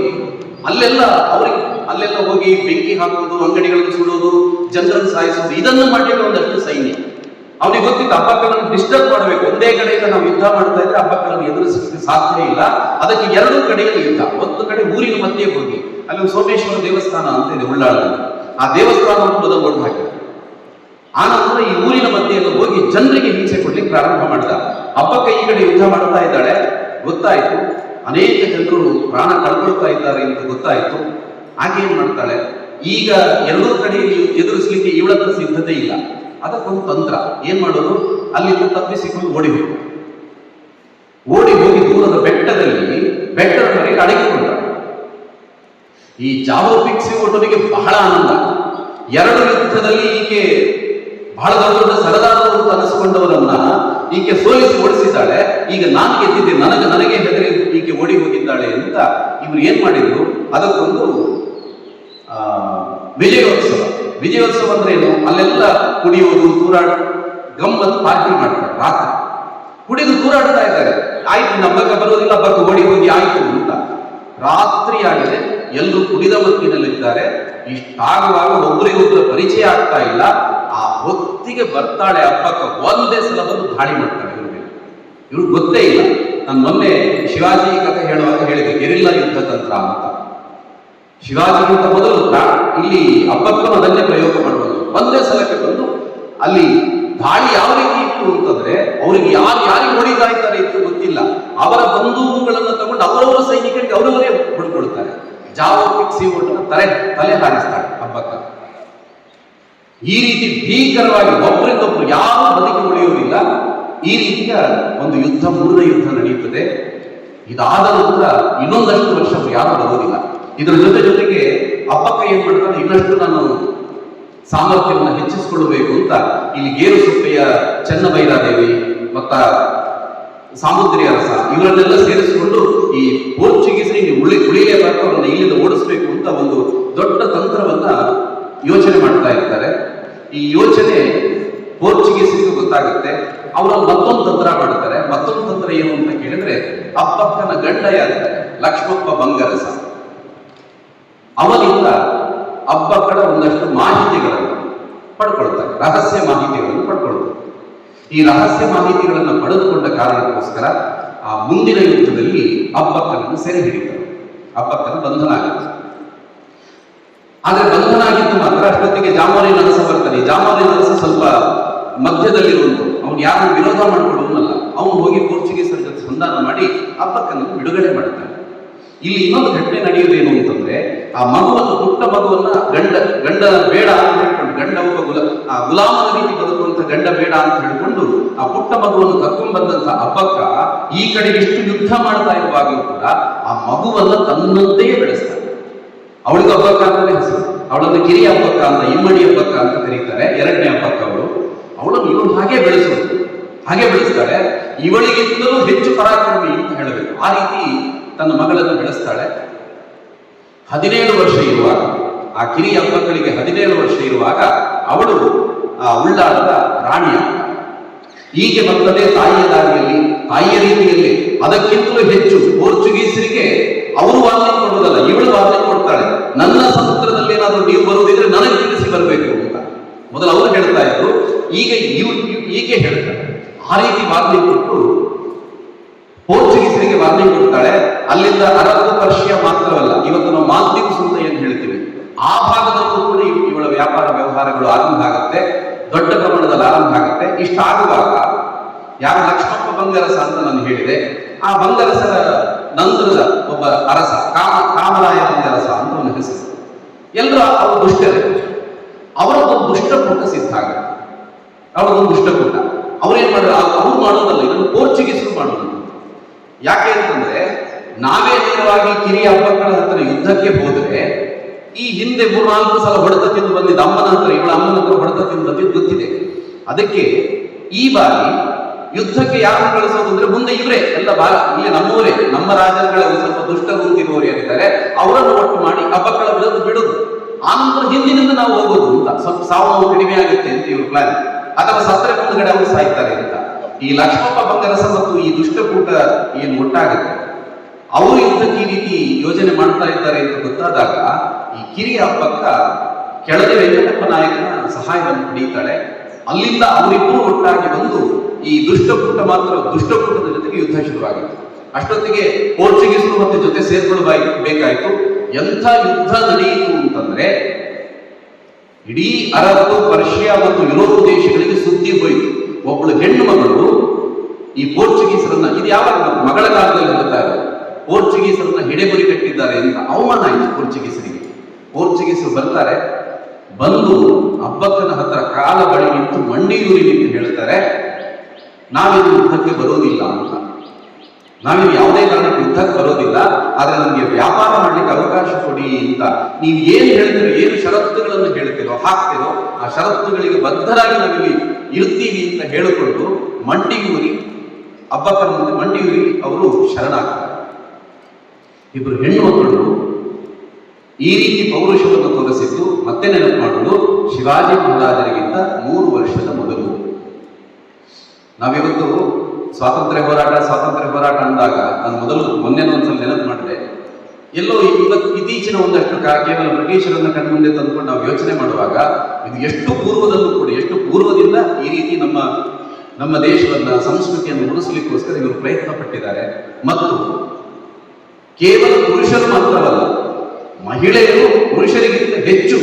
ಅಲ್ಲೆಲ್ಲ ಹೋಗಿ ಬೆಂಕಿ ಹಾಕುವುದು, ಅಂಗಡಿಗಳನ್ನು ಸುಡೋದು, ಜನರನ್ನು ಸಾಯಿಸುವುದು, ಇದನ್ನು ಮಾಡಲಿಕ್ಕೆ ಒಂದಷ್ಟು ಸೈನ್ಯ. ಅವನಿಗೆ ಗೊತ್ತಿತ್ತು ಅಬ್ಬಕ್ಕಳನ್ನು ಡಿಸ್ಟರ್ಬ್ ಮಾಡಬೇಕು. ಒಂದೇ ಕಡೆಯಿಂದ ನಾವು ಯುದ್ಧ ಮಾಡ್ತಾ ಇದ್ರೆ ಅಬ್ಬಕ್ಕಳನ್ನು ಎದುರಿಸಲಿಕ್ಕೆ ಸಾಧ್ಯ ಇಲ್ಲ. ಅದಕ್ಕೆ 2 ಕಡೆಯಲ್ಲಿ ಯುದ್ಧ. ಒಂದು ಕಡೆ ಊರಿನ ಮಧ್ಯೆ ಹೋಗಿ, ಅಲ್ಲಿ ಒಂದು ಸೋಮೇಶ್ವರ ದೇವಸ್ಥಾನ ಅಂತ ಇದೆ ಉಳ್ಳಾಳದಲ್ಲಿ, ಆ ದೇವಸ್ಥಾನವನ್ನು ಮೊದಲು ಓಡಿ ಹಾಕಿ ಆನಂತರ ಈ ಊರಿನ ಮಧ್ಯೆಯಲ್ಲಿ ಹೋಗಿ ಜನರಿಗೆ ಹಿಂಸೆ ಕೊಡ್ಲಿಕ್ಕೆ ಪ್ರಾರಂಭ ಮಾಡಿದ. ಅಬ್ಬಕ್ಕ ಈ ಕಡೆ ಯುದ್ಧ ಮಾಡ್ತಾ ಇದ್ದಾಳೆ, ಗೊತ್ತಾಯ್ತು ಅನೇಕ ಜನರು ಪ್ರಾಣ ಕಳ್ಕೊಳ್ತಾ ಇದ್ದಾರೆ ಅಂತ ಗೊತ್ತಾಯ್ತು. ಹಾಗೆ ಏನ್ ಮಾಡ್ತಾಳೆ, ಈಗ 2 ಕಡೆಯಲ್ಲಿ ಎದುರಿಸಲಿಕ್ಕೆ ಇವಳತ್ರ ಸಿದ್ಧತೆ ಇಲ್ಲ. ಅದಕ್ಕೊಂದು ತಂತ್ರ. ಏನ್ ಮಾಡೋದು, ಅಲ್ಲಿಂದ ತಪ್ಪಿಸಿಕೊಂಡು ಓಡಿ ಹೋಗಿ ದೂರದ ಬೆಟ್ಟದ ಮರೆಗೆ ಅಡಗಿಕೊಂಡ. ಈ ಜಾವೋ ಪಿಕ್ಸಿವೋಟನಿಗೆ ಬಹಳ ಆನಂದ. 2 ಯುದ್ಧದಲ್ಲಿ ಈಕೆ ಬಹಳ ದೊಡ್ಡ ಸರದಾರ ಅಂತ ಅನಿಸ್ಕೊಂಡವರನ್ನ ಈಕೆ ಸೋಲಿಸಿ ಓಡಿಸಿದ್ದಾಳೆ. ಈಗ ನಾನು ಗೆದ್ದಿದ್ದೆ, ನನಗೆ ಹೆದರಿ ಈಕೆ ಓಡಿ ಹೋಗಿದ್ದಾಳೆ ಅಂತ ಇವ್ರು ಏನ್ ಮಾಡಿದ್ರು, ಅದಕ್ಕೊಂದು ವಿಜಯೋತ್ಸವ ಅಂದ್ರೆ ಏನು, ಅಲ್ಲೆಲ್ಲ ಕುಡಿಯೋದು, ಗಮ್ಮತ್ತು ಪಾರ್ಟಿ ಮಾಡ್ತಾರೆ. ರಾತ್ರಿ ಕುಡಿದು ತೂರಾಡ್ತಾ ಇದ್ದಾರೆ. ಆಯ್ತು ಹಬ್ಬಕ್ಕೆ ಬರೋದಿಲ್ಲ, ಹಬ್ಬಕ್ಕೆ ಓಡಿ ಹೋಗಿ ಆಯ್ತು ಅಂತ. ರಾತ್ರಿ ಆಗಿದೆ, ಎಲ್ಲರೂ ಕುಡಿದ ಮತ್ತಿನಲ್ಲಿದ್ದಾರೆ. ಇಷ್ಟಾಗುವಾಗ ಒಬ್ಬರಿಗೊಬ್ಬರ ಪರಿಚಯ ಆಗ್ತಾ ಇಲ್ಲ. ಆ ಹೊತ್ತಿಗೆ ಬರ್ತಾಳೆ ಹಬ್ಬಕ್ಕೆ, ಒಂದೇ ಸಲ ಬಂದು ದಾಳಿ ಮಾಡ್ತಾಳೆ ಇವ್ರು ಗೊತ್ತೇ ಇಲ್ಲ. ನಾನು ಮೊನ್ನೆ ಶಿವಾಜಿ ಕಥೆ ಹೇಳುವಾಗ ಹೇಳಿದೆ, ಗೆರಿಲ್ಲಾ ಯುದ್ಧ ತಂತ್ರ ಅಂತ. ಶಿವಾಜಿಗಿಂತ ಮೊದಲು ಇಲ್ಲಿ ಹಬ್ಬಕ್ಕೂ ಅದನ್ನೇ ಪ್ರಯೋಗ ಮಾಡುವುದು. ಒಂದೇ ಸಲಕ್ಕೆ ಬಂದು ಅಲ್ಲಿ ದಾಳಿ ಯಾವ ರೀತಿ ಇತ್ತು ಅಂತಂದ್ರೆ, ಅವರಿಗೆ ಯಾರಿಗೆ ಹೊಡಿತಾ ಇದ್ದಾರೆ ಇತ್ತು ಗೊತ್ತಿಲ್ಲ. ಅವರ ಬಂದೂಕುಗಳನ್ನು ತಗೊಂಡು ಅವರವರ ಸೈನಿಕರಿಗೆ ಅವರವರೇ ಹೊಡ್ಕೊಳ್ತಾರೆ. ಜಾವೋ ಪಿಕ್ಸಿವೋಟನ ತಲೆ ಹಾರಿಸ್ತಾಳೆ ಹಬ್ಬಕ್ಕ. ಈ ರೀತಿ ಭೀಕರವಾಗಿ ಒಬ್ಬರಿಂದೊಬ್ಬರು ಯಾವ ಬದುಕಿ ಉಳಿಯುವುದಿಲ್ಲ. ಈ ರೀತಿಯ ಒಂದು ಯುದ್ಧ, 3ನೇ ಯುದ್ಧ ನಡೆಯುತ್ತದೆ. ಇದಾದ ನಂತರ ಇನ್ನೊಂದಷ್ಟು ವರ್ಷ ಯಾರು ಬರುವುದಿಲ್ಲ. ಇದರ ಜೊತೆಗೆ ಹಬ್ಬಕ್ಕ ಏನ್ ಮಾಡ್ತಾನೆ, ಇನ್ನಷ್ಟು ನಾನು ಸಾಮರ್ಥ್ಯವನ್ನು ಹೆಚ್ಚಿಸಿಕೊಳ್ಳಬೇಕು ಅಂತ ಇಲ್ಲಿ ಗೇರುಸೊಪ್ಪೆಯ ಚೆನ್ನಭೈರಾದೇವಿ ಮತ್ತ ಸಾಮುದ್ರಿ ಅರಸ ಇವರನ್ನೆಲ್ಲ ಸೇರಿಸಿಕೊಂಡು ಈ ಪೋರ್ಚುಗೀಸರಿಗೆ ಉಳಿಲೇಬಾರ್ದು, ಅವರನ್ನು ಇಲ್ಲಿಂದ ಓಡಿಸ್ಬೇಕು ಅಂತ ಒಂದು ದೊಡ್ಡ ತಂತ್ರವನ್ನ ಯೋಚನೆ ಮಾಡ್ತಾ ಇರ್ತಾರೆ. ಈ ಯೋಚನೆ ಪೋರ್ಚುಗೀಸರಿಗೂ ಗೊತ್ತಾಗುತ್ತೆ. ಅವರಲ್ಲಿ ಮತ್ತೊಂದು ತಂತ್ರ ಮಾಡ್ತಾರೆ. ಮತ್ತೊಂದು ತಂತ್ರ ಏನು ಅಂತ ಕೇಳಿದ್ರೆ, ಅಬ್ಬಕ್ಕನ ಗಂಡ ಯಾರಿದ್ದಾರೆ, ಲಕ್ಷ್ಮಪ್ಪ ಬಂಗರಸ. ಅವನಿಂದ ಅಬ್ಬಕ್ಕಳ ಒಂದಷ್ಟು ಮಾಹಿತಿಗಳನ್ನು ಪಡ್ಕೊಳ್ತಾರೆ, ರಹಸ್ಯ ಮಾಹಿತಿಗಳನ್ನು ಪಡ್ಕೊಳ್ತಾರೆ. ಈ ರಹಸ್ಯ ಮಾಹಿತಿಗಳನ್ನು ಪಡೆದುಕೊಂಡ ಕಾರಣಕ್ಕೋಸ್ಕರ ಆ ಮುಂದಿನ ಯುದ್ಧದಲ್ಲಿ ಅಬ್ಬಕ್ಕನನ್ನು ಸೆರೆ ಹಿಡಿತಾರೆ. ಅಬ್ಬಕ್ಕನ ಬಂಧನ ಆಗುತ್ತೆ. ಆದ್ರೆ ಬಂಧನ ಆಗಿದ್ದು ಮಾತ್ರ ಅಷ್ಟೊತ್ತಿಗೆ ಜಾಮೋರಿನ ಅರಸ ಬರ್ತಾನೆ. ಜಾಮೋರಿನ ಅರಸ ಸ್ವಲ್ಪ ಮಧ್ಯದಲ್ಲಿರುವಂತ, ಅವನು ಯಾರು ವಿರೋಧ ಮಾಡಿಕೊಳ್ಳುವನಲ್ಲ. ಅವನು ಹೋಗಿ ಪೋರ್ಚುಗೀಸರ ಜೊತೆ ಸಂಧಾನ ಮಾಡಿ ಅಬ್ಬಕ್ಕನನ್ನು ಬಿಡುಗಡೆ ಮಾಡ್ತಾನೆ. ಇಲ್ಲಿ ಇನ್ನೊಂದು ಘಟನೆ ನಡೆಯುವುದೇನು ಅಂತಂದ್ರೆ, ಆ ಮಗುವನ್ನು, ಪುಟ್ಟ ಮಗುವನ್ನ ಗಂಡ ಬೇಡ ಅಂತ ಹೇಳ್ಕೊಂಡು, ಗಂಡ ಒಬ್ಬ ಗುಲಾಮನ ರೀತಿ ಬದುಕುವಂತ ಗಂಡ ಬೇಡ ಅಂತ ಹೇಳ್ಕೊಂಡು ಆ ಪುಟ್ಟ ಮಗುವನ್ನು ಕರ್ಕೊಂಡ್ ಬಂದಂತ ಅಬ್ಬಕ್ಕ ಈ ಕಡೆಗೆ ಇಷ್ಟು ಯುದ್ಧ ಮಾಡ್ತಾ ಇರುವಾಗಲೂ ಕೂಡ ಆ ಮಗುವನ್ನ ತನ್ನಂತೆಯೇ ಬೆಳೆಸ್ತಾನೆ. ಅವಳಿಗೆ ಅಬ್ಬಕ್ಕ ಅಂತಾನೆ ಹೆಸರು. ಅವಳನ್ನು ಕಿರಿಯ ಅಬ್ಬಕ್ಕ ಅಂತ, ಇಮ್ಮಡಿ ಅಬ್ಬಕ್ಕ ಅಂತ ಕರೀತಾರೆ. ಎರಡನೇ ಅಬ್ಬಕ್ಕ ಅವಳನ್ನು ಇವಳು ಹಾಗೆ ಬೆಳೆಸ್ತಾಳೆ. ಇವಳಿಗಿಂತಲೂ ಹೆಚ್ಚು ಪರಾಕ್ರಮಿ ಅಂತ ಹೇಳಬೇಕು. ಆ ರೀತಿ ತನ್ನ ಮಗಳನ್ನು ಬೆಳೆಸ್ತಾಳೆ. 17 ವರ್ಷ ಇರುವಾಗ, ಆ ಕಿರಿಯ ಅಬ್ಬಕ್ಕಳಿಗೆ 17 ವರ್ಷ ಇರುವಾಗ ಅವಳು ಆ ಉಳ್ಳಾಳದ ರಾಣಿ ಆಗ್ತಾಳೆ. ಹೀಗೆ ಬರ್ತದೆ ತಾಯಿಯ ದಾರಿಯಲ್ಲಿ, ತಾಯಿಯ ರೀತಿಯಲ್ಲಿ. ಅದಕ್ಕಿಂತಲೂ ಹೆಚ್ಚು ಪೋರ್ಚುಗೀಸರಿಗೆ ಅವರು ವಾರ್ನಿಂಗ್ ಕೊಡೋದಲ್ಲ, ಇವಳು ವಾರ್ನಿಂಗ್ ಕೊಡ್ತಾಳೆ. ನನ್ನ ಸಮುದ್ರದಲ್ಲಿ ಏನಾದರೂ ನೀವು ಬರುವುದಿದ್ರೆ ನನಗೆ ತಿಳಿಸಿ ಬರಬೇಕು ಅಂತ ಮೊದಲು ಅವರು ಹೇಳ್ತಾ ಇದ್ರು. ಈಗ ಹೀಗೆ ಹೇಳ್ತಾರೆ. ಆ ರೀತಿ ವಾರ್ನಿಂಗ್ ಕೊಟ್ಟು ಪೋರ್ಚುಗೀಸರಿಗೆ ವಾರ್ನಿಂಗ್ ಕೊಡ್ತಾಳೆ. ಅಲ್ಲಿಂದ ಅರಬ್ ಪರ್ಷಿಯಾ ಮಾತ್ರವಲ್ಲ, ಇವತ್ತು ನಾವು ಮಾಲ್ದೀವ್ಸ್ ಅಂತ ಏನು ಹೇಳ್ತೀವಿ, ಆ ಭಾಗದಲ್ಲೂ ಕೂಡ ಇವಳ ವ್ಯಾಪಾರ ವ್ಯವಹಾರಗಳು ಆರಂಭ ಆಗುತ್ತೆ, ದೊಡ್ಡ ಪ್ರಮಾಣದಲ್ಲಿ ಆರಂಭ ಆಗುತ್ತೆ. ಇಷ್ಟಾಗುವಾಗ ಯಾರು ಲಕ್ಷ್ಮಪ್ಪ ಬಂಗರಸ ಅಂತ ನಾನು ಹೇಳಿದೆ, ಆ ಬಂಗರಸರ ನಂತರದ ಒಬ್ಬ ಅರಸ ಕಾಮರಾಯ ಬಂಗರಸ ಅಂತ ಅವನ ಹೆಸರು. ಎಲ್ಲರೂ ಅವರು ದುಷ್ಟರೇ. ಅವರದೊಂದು ದುಷ್ಟಕೂಟ ಸಿದ್ಧ ಆಗುತ್ತೆ. ಅವರದೊಂದು ದುಷ್ಟಕೂಟ. ಅವ್ರೇನ್ ಅವ್ರು ಮಾಡೋದಲ್ಲ, ಇದನ್ನು ಪೋರ್ಚುಗೀಸರು ಮಾಡೋದು. ಯಾಕೆ ಅಂತಂದ್ರೆ, ನಾವೇ ನೇರವಾಗಿ ಕಿರಿಯ ಅಬ್ಬಕ್ಕಳ ಹತ್ರ ಯುದ್ಧಕ್ಕೆ ಹೋದ್ರೆ ಈ ಹಿಂದೆ 3-4 ಸಲ ಹೊಡೆತ ತಿಂದು ಬಂದಿದ್ದ ಅಮ್ಮನ ಹತ್ರ, ಇವಳ ಅಮ್ಮನ ಹತ್ರ ಹೊಡೆತ ತಿಂದು ಬಂದಿದ್ದು ಗೊತ್ತಿದೆ. ಅದಕ್ಕೆ ಈ ಬಾರಿ ಯುದ್ಧಕ್ಕೆ ಯಾರನ್ನು ಕಳಿಸೋದು ಅಂದ್ರೆ, ಮುಂದೆ ಇವರೇ ಎಲ್ಲ ಇಲ್ಲಿ ನಮ್ಮವರೇ, ನಮ್ಮ ರಾಜರುಗಳ ಸ್ವಲ್ಪ ದುಷ್ಟರು ಅಂತಿರುವವರು ಏನಿದ್ದಾರೆ ಅವರನ್ನು ಒಟ್ಟು ಮಾಡಿ ಅಬ್ಬಕ್ಕಳ ವಿರುದ್ಧ ಬಿಡುದು. ಆನಂತರ ಹಿಂದಿನಿಂದ ನಾವು ಹೋಗೋದು ಅಂತ, ಸ್ವಲ್ಪ ಸಾವು ಕಡಿಮೆ ಆಗುತ್ತೆ ಅಂತ ಇವ್ರ ಪ್ಲಾನ್. ಅಥವಾ ಸತ್ತರೆ ಮುಂದ್ಗಡೆ ಅವರು ಸಾಯ್ತಾರೆ ಅಂತ. ಈ ಲಕ್ಷ್ಮಪ್ಪ ಬಂಗರಸ ಮತ್ತು ಈ ದುಷ್ಟಕೂಟ ಏನು ಒಟ್ಟಾಗುತ್ತೆ, ಅವರು ಯುದ್ಧಕ್ಕೆ ಈ ರೀತಿ ಯೋಜನೆ ಮಾಡ್ತಾ ಇದ್ದಾರೆ ಅಂತ ಗೊತ್ತಾದಾಗ ಈ ಕಿರಿಯ ಅಬ್ಬಕ್ಕ ಕೆಳಗೆ ವೆಂಕಟಪ್ಪ ನಾಯಕನ ಸಹಾಯವನ್ನು ಪಡೆಯುತ್ತಾಳೆ. ಅಲ್ಲಿಂದ ಅವರಿಬ್ಬರು ಒಟ್ಟಾಗಿ ಬಂದು ಈ ದುಷ್ಟಕೂಟದ ಜೊತೆಗೆ ಯುದ್ಧ ಶುರುವಾಗುತ್ತೆ. ಅಷ್ಟೊತ್ತಿಗೆ ಪೋರ್ಚುಗೀಸರು ಮತ್ತೆ ಜೊತೆ ಸೇರ್ಕೊಳ್ಬೇಕಾಯಿತು. ಎಂಥ ಯುದ್ಧ ನಡೆಯಿತು ಅಂತಂದ್ರೆ, ಇಡೀ ಅರಬ್, ಪರ್ಷಿಯಾ ಮತ್ತು ಯುರೋಪ್ ದೇಶಗಳಿಗೆ ಸುದ್ದಿ ಹೋಯಿತು. ಒಬ್ಬಳು ಹೆಣ್ಣು ಮಗಳು ಈ ಪೋರ್ಚುಗೀಸರನ್ನ, ಇದು ಯಾವಾಗ ಮಗಳ ಕಾಲದಲ್ಲಿ ಹೇಳ್ತಾ ಇದ್ದಾರೆ, ಪೋರ್ಚುಗೀಸರನ್ನ ಹಿಡೆಗುರಿ ಕಟ್ಟಿದ್ದಾರೆ ಅಂತ ಅವಮಾನ ಆಯಿತು ಪೋರ್ಚುಗೀಸರಿಗೆ. ಪೋರ್ಚುಗೀಸರು ಬರ್ತಾರೆ, ಬಂದು ಅಬ್ಬಕ್ಕನ ಹತ್ರ ಕಾಲ ಬಳಿ ನಿಂತು ಮಂಡಿಯೂರಿ ನಿಂತು ಹೇಳ್ತಾರೆ, ನಾವಿದು ಯುದ್ಧಕ್ಕೆ ಬರೋದಿಲ್ಲ ಅಂತ. ನಾವಿದು ಯಾವುದೇ ಕಾರಣಕ್ಕೆ ಯುದ್ಧಕ್ಕೆ ಬರೋದಿಲ್ಲ, ಆದ್ರೆ ನಮಗೆ ವ್ಯಾಪಾರ ಮಾಡ್ಲಿಕ್ಕೆ ಅವಕಾಶ ಕೊಡಿ ಅಂತ. ನೀವು ಏನು ಹೇಳ್ತೀರೋ, ಏನು ಷರತ್ತುಗಳನ್ನು ಹೇಳ್ತೀರೋ ಹಾಕ್ತಿರೋ, ಆ ಷರತ್ತುಗಳಿಗೆ ಬದ್ಧರಾಗಿ ನಾವಿಲ್ಲಿ ಇರ್ತೀವಿ ಅಂತ ಹೇಳಿಕೊಂಡು ಮಂಡಿಯೂರಿ, ಅಬ್ಬಕ್ಕನ ಮುಂದೆ ಮಂಡಿಯೂರಿ ಅವರು ಶರಣಾಗ್ತಾರೆ. ಇಬ್ಬರು ಹೆಣ್ಣು ಮಕ್ಕಳು ಈ ರೀತಿ ಪೌರುಷವನ್ನು ತೋರಿಸಿದ್ದು ಮತ್ತೆ ನೆನಪು ಮಾಡುವುದು ಶಿವಾಜಿ ಮಹಾರಾಜರಿಗಿಂತ 3 ವರ್ಷದ ಮೊದಲು. ನಾವಿವತ್ತು ಸ್ವಾತಂತ್ರ್ಯ ಹೋರಾಟ ಅಂದಾಗ ನಾನು ಮೊನ್ನೆ ಒಂದ್ಸಲ ನೆನಪು ಮಾಡಿದೆ. ಎಲ್ಲೋ ಇತ್ತೀಚಿನ ಒಂದಷ್ಟು ಕೇವಲ ಬ್ರಿಟಿಷರನ್ನ ಕಣ್ಮುಂದೆ ತಂದುಕೊಂಡು ನಾವು ಯೋಚನೆ ಮಾಡುವಾಗ ಇದು ಎಷ್ಟು ಪೂರ್ವದಿಂದ ಈ ರೀತಿ ನಮ್ಮ ದೇಶವನ್ನ, ಸಂಸ್ಕೃತಿಯನ್ನು ಉಳಿಸಲಿಕ್ಕೋಸ್ಕರ ಇವರು ಪ್ರಯತ್ನ ಪಟ್ಟಿದ್ದಾರೆ. ಮತ್ತು ಕೇವಲ ಪುರುಷರು ಮಾತ್ರವಲ್ಲ, ಮಹಿಳೆಯರು ಪುರುಷರಿಗಿಂತ ಹೆಚ್ಚು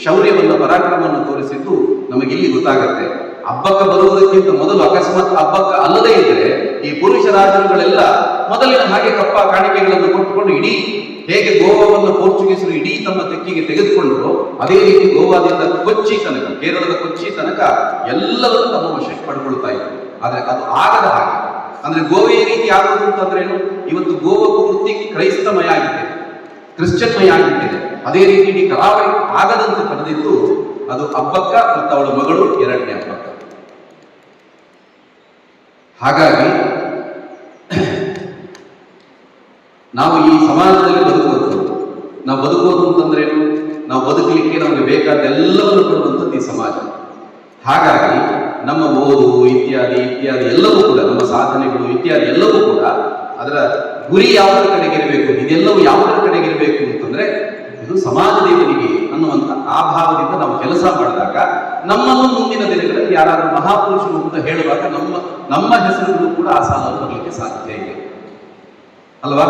ಶೌರ್ಯವನ್ನು, ಪರಾಕ್ರಮವನ್ನು ತೋರಿಸಿದ್ದು ನಮಗಿಲ್ಲಿ ಗೊತ್ತಾಗತ್ತೆ. ಅಬ್ಬಕ್ಕ ಬರುವುದಕ್ಕಿಂತ ಮೊದಲು ಅಕಸ್ಮಾತ್ ಅಬ್ಬಕ್ಕ ಅಲ್ಲದೇ ಇದ್ದರೆ ಈ ಪುರುಷ ರಾಜರುಗಳೆಲ್ಲ ಮೊದಲಿನ ಹಾಗೆ ಕಪ್ಪ ಕಾಣಿಕೆಗಳನ್ನು ಕೊಟ್ಟುಕೊಂಡು ಹೇಗೆ ಗೋವಾವನ್ನು ಪೋರ್ಚುಗೀಸರು ಇಡೀ ತಮ್ಮ ತೆಕ್ಕಿಗೆ ತೆಗೆದುಕೊಂಡ್ರು, ಅದೇ ರೀತಿ ಗೋವಾದಿಂದ ಕೊಚ್ಚಿ ತನಕ, ಕೇರಳದ ಕೊಚ್ಚಿ ತನಕ ಎಲ್ಲವನ್ನೂ ತಮ್ಮ ವಶಕ್ಕೆ ಪಡ್ಕೊಳ್ತಾ ಇದ್ರು. ಆದ್ರೆ ಅದು ಆಗದ ಹಾಗೆ. ಅಂದ್ರೆ ಗೋವಾ ರೀತಿ ಆಗುವುದು ಅಂತಂದ್ರೇನು, ಇವತ್ತು ಗೋವಾ ಪೂರ್ತಿ ಕ್ರೈಸ್ತಮಯ ಆಗಿದೆ, ಕ್ರಿಶ್ಚಿಯನ್ಮಯ ಆಗಿಬಿಟ್ಟಿದೆ. ಅದೇ ರೀತಿ ಇಡೀ ಕರಾವಳಿ ಆಗದಂತೆ ಪಡೆದಿದ್ದು ಅದು ಅಬ್ಬಕ್ಕ ಮತ್ತು ಅವಳ ಮಗಳು ಎರಡನೇ ಅಬ್ಬಕ್ಕ. ಹಾಗಾಗಿ ನಾವು ಈ ಸಮಾಜದಲ್ಲಿ ಬದುಕೋದು ಅಂತಂದ್ರೇನು, ನಾವು ಬದುಕಲಿಕ್ಕೆ ನಮಗೆ ಬೇಕಾದ ಎಲ್ಲವನ್ನು ಕೊಡುವಂಥದ್ದು ಈ ಸಮಾಜ. ಹಾಗಾಗಿ ನಮ್ಮ ಓದು ಇತ್ಯಾದಿ ಎಲ್ಲವೂ ಕೂಡ, ನಮ್ಮ ಸಾಧನೆಗಳು ಇತ್ಯಾದಿ ಎಲ್ಲವೂ ಕೂಡ ಅದರ ಗುರಿ ಯಾವುದರ ಕಡೆಗೆ ಇರಬೇಕು, ಇದೆಲ್ಲವೂ ಯಾವುದರ ಕಡೆಗೆ ಇರಬೇಕು ಅಂತಂದ್ರೆ ಇದು ಸಮಾಜ ದೇವರಿಗೆ ಅನ್ನುವಂಥ ಆ ಭಾವದಿಂದ ನಾವು ಕೆಲಸ ಮಾಡಿದಾಗ ನಮ್ಮನ್ನು ಮುಂದಿನ ದಿನಗಳಲ್ಲಿ ಯಾರಾದರೂ ಮಹಾಪುರುಷರು ಅಂತ ಹೇಳುವಾಗ ನಮ್ಮ ಹೆಸರುಗಳು ಕೂಡ ಆ ಸಾಲ ಬರಲಿಕ್ಕೆ ಸಾಧ್ಯ ಇದೆ ಅಲ್ವಾ?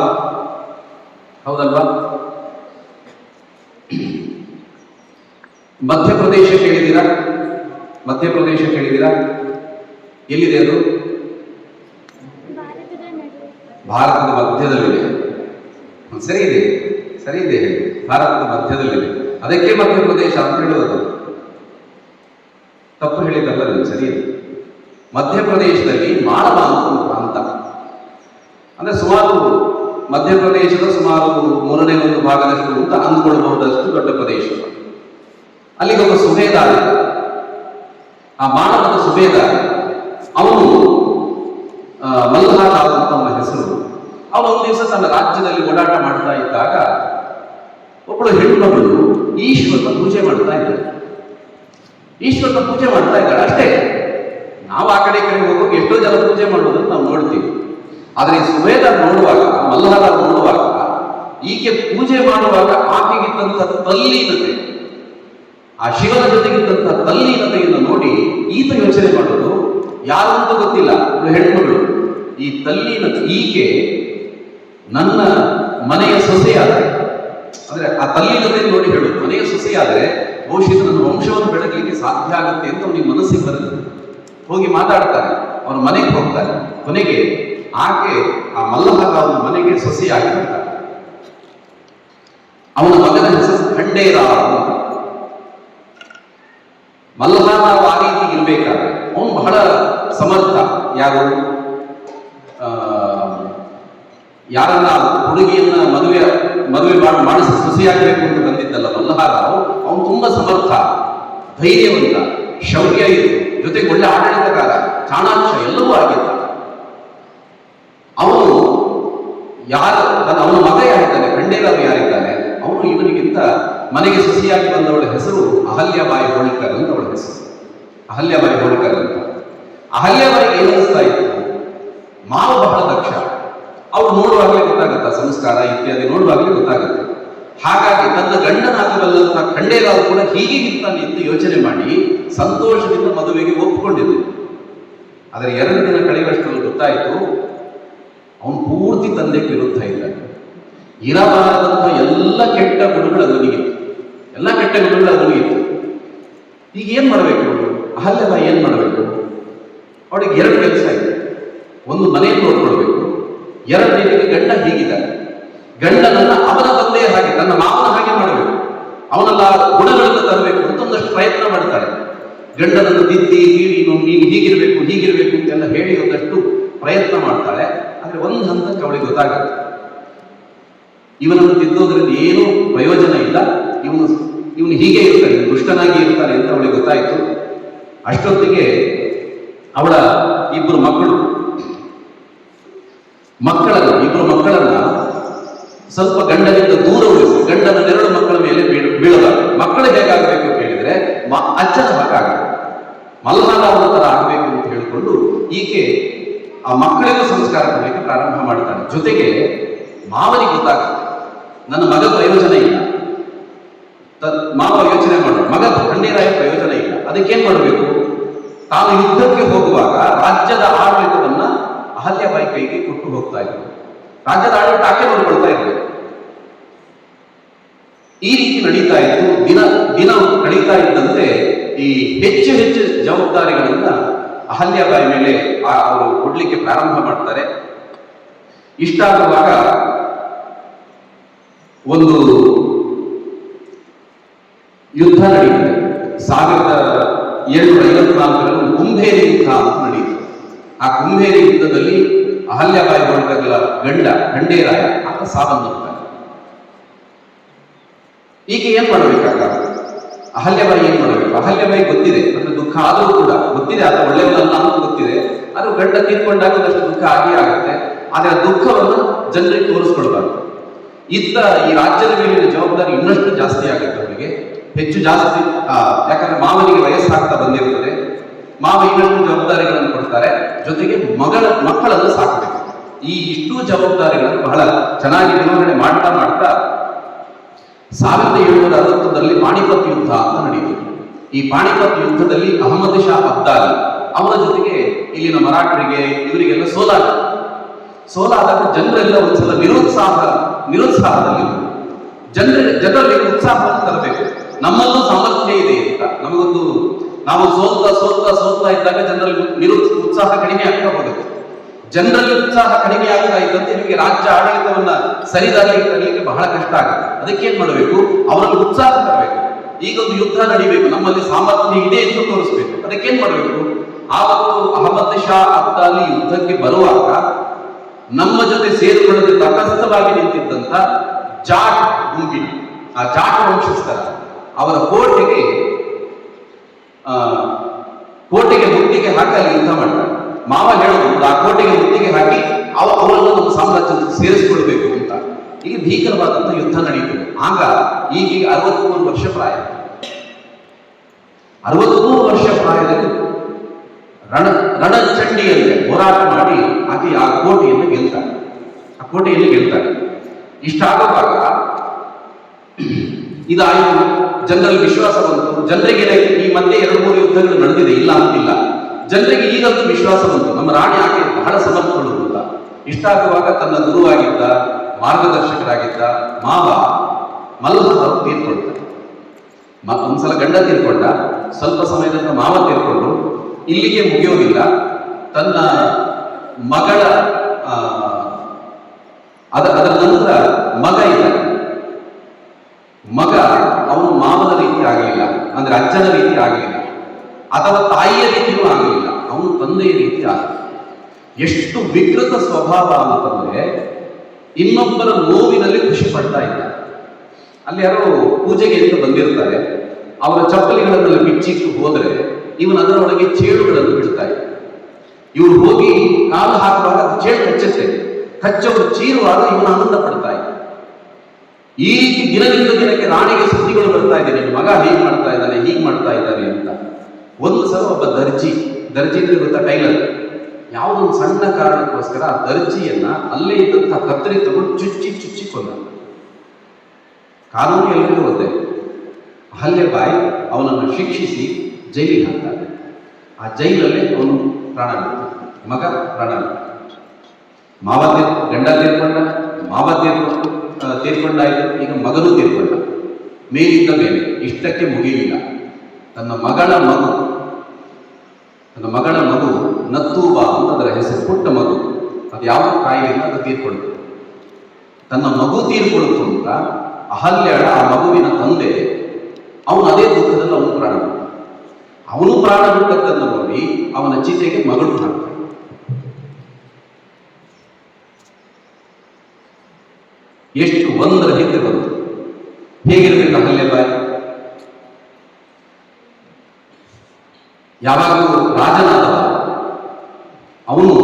ಹೌದಲ್ವಾ? ಮಧ್ಯಪ್ರದೇಶ ಕೇಳಿದ್ದೀರಾ? ಮಧ್ಯಪ್ರದೇಶ ಕೇಳಿದ್ದೀರಾ? ಎಲ್ಲಿದೆ ಅದು? ಭಾರತದ ಮಧ್ಯದಲ್ಲಿದೆ. ಸರಿ ಇದೆ, ಸರಿ ಇದೆ, ಭಾರತದ ಮಧ್ಯದಲ್ಲಿದೆ. ಅದಕ್ಕೆ ಮಧ್ಯಪ್ರದೇಶ ಅಂತ ಹೇಳುವುದು. ತಪ್ಪು ಹೇಳಿದ್ದಲ್ಲ, ಸರಿ ಇದೆ. ಮಧ್ಯಪ್ರದೇಶದಲ್ಲಿ ಮಾಳವ ಅಂತ ಒಂದು ಪ್ರಾಂತ, ಅಂದ್ರೆ ಸುಮಾರು ಮಧ್ಯಪ್ರದೇಶದ ಸುಮಾರು 1/3 ಭಾಗದಷ್ಟು ಅಂತ ಅಂದ್ಕೊಳ್ಬಹುದಷ್ಟು ದೊಡ್ಡ ಪ್ರದೇಶ. ಅಲ್ಲಿಗೆ ಒಬ್ಬ ಸುಬೇದಾರ, ಆ ಮಾಳವದ ಸುಬೇದಾರ, ಅವನು ಮಲ್ಹಾರ ಅಂತ ಅವನ ಹೆಸರು. ಅವನು ಒಂದು ದಿವಸ ತನ್ನ ರಾಜ್ಯದಲ್ಲಿ ಓಡಾಟ ಮಾಡ್ತಾ ಇದ್ದಾಗ ಒಬ್ಬಳು ಹೆಣ್ಮಗಳು ಈಶ್ವರನ ಪೂಜೆ ಮಾಡ್ತಾ ಇದ್ದಾಳೆ. ಈಶ್ವರನ ಪೂಜೆ ಮಾಡ್ತಾ ಇದ್ದಾಳೆ ಅಷ್ಟೇ. ನಾವು ಆ ಕಡೆ ಹೋಗುವಾಗ ಎಷ್ಟೋ ಜನ ಪೂಜೆ ಮಾಡೋದನ್ನು ನಾವು ನೋಡ್ತೀವಿ. ಆದರೆ ಈ ಸುಬೇದಾರ್ ನೋಡುವಾಗ, ಮಲ್ಹಾರ ನೋಡುವಾಗ, ಈಕೆ ಪೂಜೆ ಮಾಡುವಾಗ ಆಕೆಗಿದ್ದಂಥ ತಲ್ಲೀನತೆ, ಆ ಶಿವನ ಜೊತೆಗಿದ್ದಂಥ ತಲ್ಲೀನತೆಯನ್ನು ನೋಡಿ ಈತ ಯೋಚನೆ ಮಾಡೋದು, ಯಾರು ಅಂತ ಗೊತ್ತಿಲ್ಲ, ಹೆಣ್ಮಗಳು, ಈ ತಲ್ಲೀನತೆ, ಈಕೆ ನನ್ನ ಮನೆಯ ಸೊಸೆಯಾದರೆ, ಅಂದ್ರೆ ಆ ತಲ್ಲೀನತೆ ನೋಡಿ ಹೇಳು, ಮನೆಯ ಸೊಸೆಯಾದರೆ ಬಹುಶಃ ನನ್ನ ವಂಶವನ್ನು ಬೆಳಗಲಿಕ್ಕೆ ಸಾಧ್ಯ ಆಗುತ್ತೆ ಅಂತ ಅವನಿಗೆ ಮನಸ್ಸಿಗೆ ಬರುತ್ತೆ. ಹೋಗಿ ಮಾತಾಡ್ತಾರೆ, ಅವನ ಮನೆಗೆ ಹೋಗ್ತಾರೆ. ಕೊನೆಗೆ ಆಕೆ ಆ ಮಲ್ಲಹಾರ ಅವನ ಮನೆಗೆ ಸೊಸೆಯಾಗಿ ಬರ್ತಾರೆ. ಅವನ ಮಗನ ಹೆಸರು ಖಂಡೇರ ಅಂತ. ಮಲ್ಲಹಾರ ಆ ರೀತಿ ಇರಬೇಕಾದ್ರೆ ಅವನು ಬಹಳ ಸಮರ್ಥ. ಯಾರನ್ನ ಹುಡುಗಿಯನ್ನ ಮದುವೆ ಮಾಡಿಸಿ ಸೊಸೆಯಾಗಬೇಕು ಅಂತ ಬಂದಿದ್ದಲ್ಲ ಮಲ್ಲಹಾರ, ಅವನು ತುಂಬಾ ಸಮರ್ಥ, ಧೈರ್ಯವಂತ, ಶೌರ್ಯ ಇದೆ, ಜೊತೆಗೆ ಒಳ್ಳೆ ಆಡಳಿತಗಾರ, ಚಾಣಾಕ್ಷ, ಎಲ್ಲವೂ ಆಗಿದ್ದ. ಅವನು ಅವನ ಮಗ ಯಾರಿದ್ದಾನೆ, ಖಂಡೇರಾವ್ ಯಾರಿದ್ದಾನೆ, ಅವನು ಇವನಿಗಿಂತ ಮನೆಗೆ ಸೊಸೆಯಾಗಿ ಬಂದವಳ ಹೆಸರು ಅಹಲ್ಯಾಬಾಯಿ ಹೋಳ್ಕರ್ ಅಂತ ಅವಳ ಹೆಸರು. ಅಹಲ್ಯಾಬಾಯಿ ಹೋಳ್ಕರ್ ಅಂತ. ಅಹಲ್ಯಾಬಾಯಿಗೆ ಏನು ಅನಿಸ್ತಾ ಇತ್ತು, ಮಾವ ಬಹಳ ದಕ್ಷ, ಅವ್ರು ನೋಡುವಾಗಲೇ ಗೊತ್ತಾಗುತ್ತೆ, ಸಂಸ್ಕಾರ ಇತ್ಯಾದಿ ನೋಡುವಾಗಲೇ ಗೊತ್ತಾಗುತ್ತೆ. ಹಾಗಾಗಿ ತನ್ನ ಗಂಡನಾಗಬಲ್ಲಂತ ಖಂಡೇರಾವ್ ಕೂಡ ಹೀಗೆ ಇರ್ತಾನೆ ಎಂದು ಯೋಚನೆ ಮಾಡಿ ಸಂತೋಷದಿಂದ ಮದುವೆಗೆ ಒಪ್ಪಿಕೊಂಡಿದ್ದೆ. ಆದರೆ 2 ದಿನ ಕಳೆಯುವಷ್ಟರಲ್ಲಿ ಗೊತ್ತಾಯಿತು, ಅವನು ಪೂರ್ತಿ ತಂದೆಗೆ ವಿರುದ್ಧ ಇದ್ದಾನೆ. ಇರಬಾರದಂತ ಎಲ್ಲ ಕೆಟ್ಟ ಗುಣಗಳು ಅದನಿಗಿತ್ತು, ಎಲ್ಲ ಕೆಟ್ಟ ಗುಣಗಳು ಅದನಿಗಿತ್ತು. ಈಗ ಏನ್ ಮಾಡಬೇಕು ಅವಳು? ಅಹಲ್ಯಾಬಾಯಿ ಏನ್ ಮಾಡಬೇಕು? ಅವಳಿಗೆ 2 ಕೆಲಸ ಇದೆ. ಒಂದು, ಮನೆಯನ್ನು ನೋಡ್ಕೊಳ್ಬೇಕು. 2ನೇದಿಗೆ ಗಂಡ ಹೀಗಿದ್ದಾನೆ, ಗಂಡನನ್ನ ಅವನ ತಂದೆಯ ಹಾಗೆ, ತನ್ನ ಮಾವನ ಹಾಗೆ ಮಾಡಬೇಕು, ಅವನೆಲ್ಲ ಗುಣಗಳನ್ನು ತರಬೇಕು ಅಂತ ಒಂದಷ್ಟು ಪ್ರಯತ್ನ ಮಾಡ್ತಾಳೆ. ಗಂಡನನ್ನು ತಿದ್ದಿ ನೀನು ಹೀಗಿರ್ಬೇಕು ಅಂತೆಲ್ಲ ಹೇಳಿ ಒಂದಷ್ಟು ಪ್ರಯತ್ನ ಮಾಡ್ತಾಳೆ. ಆದ್ರೆ ಒಂದು ಹಂತಕ್ಕೆ ಅವಳಿಗೆ ಗೊತ್ತಾಗುತ್ತೆ, ಇವನನ್ನು ತಿದ್ದೋದ್ರಿಂದ ಏನೂ ಪ್ರಯೋಜನ ಇಲ್ಲ, ಇವನು ಹೀಗೆ ಇರ್ತಾನೆ, ದುಷ್ಟನಾಗಿ ಇರ್ತಾನೆ ಅಂತ ಅವಳಿಗೆ ಗೊತ್ತಾಯಿತು. ಅಷ್ಟೊತ್ತಿಗೆ ಅವಳ 2 ಮಕ್ಕಳನ್ನ ಸ್ವಲ್ಪ ಗಂಡನಿಂದ ದೂರ ಉಳಿಸಿ, ಗಂಡನ 2 ಮಕ್ಕಳ ಮೇಲೆ ಬೀಳಬಾರದು. ಮಕ್ಕಳು ಹೇಗಾಗಬೇಕು ಅಂತ ಹೇಳಿದ್ರೆ ಅಜ್ಜನ ಹಾಗಾಗಬೇಕು, ಮಲ್ಹಾರ ಅವರ ತರ ಆಗಬೇಕು ಅಂತ ಹೇಳಿಕೊಂಡು ಈಕೆ ಆ ಮಕ್ಕಳಿಗೂ ಸಂಸ್ಕಾರ ಕೊಡಲಿಕ್ಕೆ ಪ್ರಾರಂಭ ಮಾಡ್ತಾಳೆ. ಜೊತೆಗೆ ಮಾವನಿಗೆ ಗೊತ್ತಾಗುತ್ತೆ, ನನ್ನ ಮಗ ಪ್ರಯೋಜನ ಇಲ್ಲ, ಮಾವ ಯೋಚನೆ ಮಾಡು, ಮಗ ಖಂಡೇರಾಯ ಪ್ರಯೋಜನ ಇಲ್ಲ, ಅದಕ್ಕೇನ್ ಮಾಡಬೇಕು? ತಾನು ಯುದ್ಧಕ್ಕೆ ಹೋಗುವಾಗ ರಾಜ್ಯದ ಆಡಳಿತವನ್ನ ಅಹಲ್ಯಾಬಾಯಿ ಕೈಗೆ ಕೊಟ್ಟು ಹೋಗ್ತಾ ಇದ್ರು. ರಾಜ್ಯದ ಆಡಳಿತ ಆಕೆ ನೋಡ್ಕೊಳ್ತಾ ಇದ್ರು. ಈ ರೀತಿ ನಡೀತಾ ಇತ್ತು. ದಿನ ಕಳೀತಾ ಇದ್ದಂತೆ ಈ ಹೆಚ್ಚು ಜವಾಬ್ದಾರಿಗಳನ್ನ ಅಹಲ್ಯಾಬಾಯಿ ಮೇಲೆ ಅವರು ಕೊಡ್ಲಿಕ್ಕೆ ಪ್ರಾರಂಭ ಮಾಡ್ತಾರೆ. ಇಷ್ಟಾಗುವಾಗ ಒಂದು ಯುದ್ಧ ನಡೀತದೆ. 1754ರಲ್ಲಿ ಕುಂಭೇರಿ ಯುದ್ಧ ಅಂತ ನಡೀತು. ಆ ಕುಂಭೇರಿ ಯುದ್ಧದಲ್ಲಿ ಅಹಲ್ಯಾಬಾಯಿ ಹೋಳ್ಕರ್ల ಗಂಡ ಖಂಡೇರಾಯ ಆತ ಸಾವನ್ನಪ್ಪುತ್ತಾನೆ. ಈಗ ಏನ್ ಮಾಡಬೇಕಾಗ? ಅಹಲ್ಯಾಬಾಯಿ ಏನ್ ಮಾಡಬೇಕು? ಅಹಲ್ಯಾಬಾಯಿ ಗೊತ್ತಿದೆ, ಅಂದ್ರೆ ದುಃಖ ಆದರೂ ಕೂಡ ಗೊತ್ತಿದೆ, ಆತ ಒಳ್ಳೆಯವನಲ್ಲ ಅಂತ ಗೊತ್ತಿದೆ. ಆದ್ರೂ ಗಂಡ ತೀರ್ಕೊಂಡಾಗ ಒಂದಷ್ಟು ದುಃಖ ಆಗೇ ಆಗುತ್ತೆ. ಆದ್ರೆ ಆ ದುಃಖವನ್ನು ಜನರಿಗೆ ತೋರಿಸ್ಕೊಳ್ಬಾರ್ದು. ಈ ರಾಜ್ಯದ ಮೇಲಿನ ಜವಾಬ್ದಾರಿ ಇನ್ನಷ್ಟು ಜಾಸ್ತಿ ಆಗುತ್ತೆ ಅವರಿಗೆ, ಹೆಚ್ಚು ಜಾಸ್ತಿ. ಯಾಕಂದ್ರೆ ಮಾವನಿಗೆ ವಯಸ್ಸಾಗ್ತಾ ಬಂದಿರ್ತದೆ, ಮಾವ ಇನ್ನಷ್ಟು ಜವಾಬ್ದಾರಿಗಳನ್ನು ಕೊಡ್ತಾರೆ. ಜೊತೆಗೆ ಮಕ್ಕಳನ್ನು ಸಾಕಬೇಕು. ಈ ಇಷ್ಟೂ ಜವಾಬ್ದಾರಿಗಳನ್ನು ಬಹಳ ಚೆನ್ನಾಗಿ ನಿರ್ವಹಣೆ ಮಾಡ್ತಾ 1760ರಲ್ಲಿ ಪಾಣಿಪತ್ ಯುದ್ಧ ಅಂತ ನಡೆಯಿತು. ಈ ಪಾಣಿಪತ್ ಯುದ್ಧದಲ್ಲಿ ಅಹಮದ್ ಶಾ ಅಬ್ದಾಲಿ ಅವರ ಜೊತೆಗೆ ಇಲ್ಲಿನ ಮರಾಠರಿಗೆ ಇವರಿಗೆಲ್ಲ ಸೋಲಾದಾಗ ಜನರೆಲ್ಲ ಒಂದ್ಸಲ ನಿರುತ್ಸಾಹದಲ್ಲಿ ಜನರಲ್ಲಿ ಉತ್ಸಾಹವನ್ನು ತರಬೇಕು. ನಮ್ಮಲ್ಲೂ ಸಾಮರ್ಥ್ಯ ಇದೆ ಅಂತ ನಾವು ಸೋಲ್ತಾ ಇದ್ದಾಗ ಜನರಲ್ಲಿ ಉತ್ಸಾಹ ಕಡಿಮೆ ಆಗ್ತಾ ಹೋಗುತ್ತೆ. ಜನರಲ್ಲಿ ಉತ್ಸಾಹ ಕಡಿಮೆ ಆಗ್ತಾ ಇದ್ದಂತೆ ನಿಮಗೆ ರಾಜ್ಯ ಆಡಳಿತವನ್ನ ಸರಿದಾರಿಗೆ ತರಲಿಕ್ಕೆ ಬಹಳ ಕಷ್ಟ ಆಗುತ್ತೆ. ಅದಕ್ಕೇನ್ ಮಾಡಬೇಕು? ಅವರಲ್ಲಿ ಉತ್ಸಾಹ ತರಬೇಕು. ಈಗೊಂದು ಯುದ್ಧ ನಡೀಬೇಕು, ನಮ್ಮಲ್ಲಿ ಸಾಮರ್ಥ್ಯ ಇದೆ ಎಂದು ತೋರಿಸ್ಬೇಕು. ಅದಕ್ಕೇನ್ ಮಾಡಬೇಕು? ಆವತ್ತು ಅಹಮದ್ ಶಾ ಅಬ್ದಾಲಿ ಯುದ್ಧಕ್ಕೆ ಬರುವಾಗ ನಮ್ಮ ಜೊತೆ ಸೇರಿಕೊಳ್ಳಲು ತಟಸ್ಥವಾಗಿ ನಿಂತಿದ್ದಂತ ಜಾಟ್ ಗುಂಪಿನ ಆ ಜಾಟ್ ವಂಶಸ್ಥರ ಅವರ ಕೋಟೆಗೆ ಮುತ್ತಿಗೆ ಹಾಕಿ ಅಲ್ಲಿ ಯುದ್ಧ ಮಾಡ್ತಾರೆ. ಮಾವ ಹೇಳೋದು ಆ ಕೋಟೆಗೆ ಮುತ್ತಿಗೆ ಹಾಕಿ ಅವರನ್ನು ನಮ್ಮ ಸಾಮ್ರಾಜ್ಯಕ್ಕೆ ಸೇರಿಸಿಕೊಳ್ಬೇಕು ಅಂತ. ಈಗ ಭೀಕರವಾದಂತಹ ಯುದ್ಧ ನಡೆಯುತ್ತದೆ. ಆಗ ಈಗ 63 ವರ್ಷ ಪ್ರಾಯ. 63 ವರ್ಷ ಪ್ರಾಯದಲ್ಲಿ ರಣಚಂಡಿಯಲ್ಲಿ ಹೋರಾಟ ಮಾಡಿ ಆಕೆ ಆ ಕೋಟೆಯನ್ನು ಗೆಲ್ತಾರೆ. ಇಷ್ಟಾಗುವಾಗ ಇದಾಯಿತು, ಜನರಲ್ಲಿ ವಿಶ್ವಾಸ ಬಂತು. ಜನರಿಗೆ ಈ ಮತ್ತೆ 2-3 ಯುದ್ಧಗಳು ನಡೆದಿದೆ, ಇಲ್ಲ ಅಂತಿಲ್ಲ. ಜನರಿಗೆ ಈಗಂತೂ ವಿಶ್ವಾಸ ಬಂತು, ನಮ್ಮ ರಾಣಿ ಆಕೆ ಬಹಳ ಸಮರ್ಥಳು ಅಂತ. ಇಷ್ಟಾಗುವಾಗ ತನ್ನ ಗುರುವಾಗಿದ್ದ, ಮಾರ್ಗದರ್ಶಕರಾಗಿದ್ದ ಮಾವ ಮಲ್ಲಹರ್ ತೀರ್ಕೊಳ್ತಾರೆ. ಒಂದ್ಸಲ ಗಂಡ ತೀರ್ಕೊಂಡ, ಸ್ವಲ್ಪ ಸಮಯದಿಂದ ಮಾವ ತೀರ್ಕೊಂಡು ಇಲ್ಲಿಗೆ ಮುಗಿಯೋದಿಲ್ಲ. ತನ್ನ ಮಗಳ ಅದರ ನಂತರ ಮಗ ಇದ್ದಾನೆ. ಮಗ ಅವನು ಮಾವನ ರೀತಿ ಆಗಲಿಲ್ಲ, ಅಂದ್ರೆ ಅಜ್ಜನ ರೀತಿ ಆಗಲಿಲ್ಲ, ಅಥವಾ ತಾಯಿಯ ರೀತಿಯೂ ಆಗಲಿಲ್ಲ, ಅವನು ತಂದೆಯ ರೀತಿ ಆಗ. ಎಷ್ಟು ವಿಕೃತ ಸ್ವಭಾವ ಅಂತಂದ್ರೆ ಇನ್ನೊಬ್ಬರ ನೋವಿನಲ್ಲಿ ಖುಷಿ ಪಡ್ತಾ ಇದ್ದ. ಅಲ್ಲಿ ಯಾರೋ ಪೂಜೆಗೆ ಅಂತ ಬಂದಿರ್ತಾರೆ, ಅವರ ಚಪ್ಪಲಿಗಳನ್ನೆಲ್ಲ ಬಿಚ್ಚಿಟ್ಟು ಹೋದರೆ ಇವನು ಅದರೊಳಗೆ ಚೇಳುಗಳನ್ನು ಬಿಡ್ತಾ ಇದ್ದ. ಇವರು ಹೋಗಿ ಕಾಲು ಹಾಕುವಾಗ ಅದು ಚೇಳು ಕಚ್ಚವರು ಚೀರುವಾಗ ಇವನು ಆನಂದ ಪಡ್ತಾ ಇದ್ದ. ಈ ದಿನದಿಂದ ದಿನಕ್ಕೆ ರಾಣಿಗೆ ಸುದ್ದಿಗಳು ಬರ್ತಾ ಇದೆ, ನಿನ್ನ ಮಗ ಹೀಗೆ ಮಾಡ್ತಾ ಇದ್ದಾನೆ ಅಂತ. ಒಂದು ಸಲ ಒಬ್ಬ ದರ್ಜಿ ಅಂದ್ರೆ ಗೊತ್ತಾ, ಟೈಲರ್, ಯಾವುದೊಂದು ಸಣ್ಣ ಕಾರಣಕ್ಕೋಸ್ಕರ ಆ ದರ್ಜಿಯನ್ನ ಅಲ್ಲೇ ಇದ್ದಂತಹ ಕತ್ತರಿ ತಗೊಂಡು ಚುಚ್ಚಿ ಕೊಂದ. ಕಾನೂನು ಎಲ್ಲರಿಗೂ ಗೊತ್ತೇ. ಅಹಲ್ಯಬಾಯಿ ಅವನನ್ನು ಶಿಕ್ಷಿಸಿ ಜೈಲಿಗೆ ಹಾಕ್ತಾನೆ. ಆ ಜೈಲಲ್ಲಿ ಅವನು ಪ್ರಾಣ ಬಿಡ್ತಾನೆ, ಮಗ ಪ್ರಾಣ ಬಿಡ್ತಾನೆ. ಗಂಡ ತೀರ್ಕೊಂಡ, ಮಾವ ತೀರ್ಕೊಂಡಾಯ್ತು, ಈಗ ಮಗನೂ ತೀರ್ಕೊಂಡ. ಮೇಲಿದ್ದ ಮೇಲೆ ಇಷ್ಟಕ್ಕೆ ಮುಗಿಲಿಲ್ಲ. ತನ್ನ ಮಗಳ ಮಗು ನತ್ತೂಬಾ ಅಂತ ಅದರ ಹೆಸರು, ಪುಟ್ಟ ಮಗು, ಅದು ಯಾವ ಕಾಯಿಲೆಯಿಂದ ಅದು ತೀರ್ಕೊಳ್ತು. ತನ್ನ ಮಗು ತೀರ್ಕೊಳ್ತು ಅಂತ ಅಹಲ್ಯಳ ಆ ಮಗುವಿನ ತಂದೆ ಅವನು ಅದೇ ದುಃಖದಲ್ಲಿ ಅವನು ಪ್ರಾಣ ಬಿಟ್ಟದ್ದನ್ನು ನೋಡಿ ಅವನ ಚಿತೆಗೆ ಮಗಳು ಹಾಕ್ತಾನೆ. ಎಷ್ಟು ಒಂದರ ಹಿಂದೆ ಬಂತು. ಹೇಗಿರ್ಬೇಕು ಅಹಲ್ಯಬಾಯಿ? ಯಾವಾಗಲೂ ರಾಜನಾದವ ಅವನು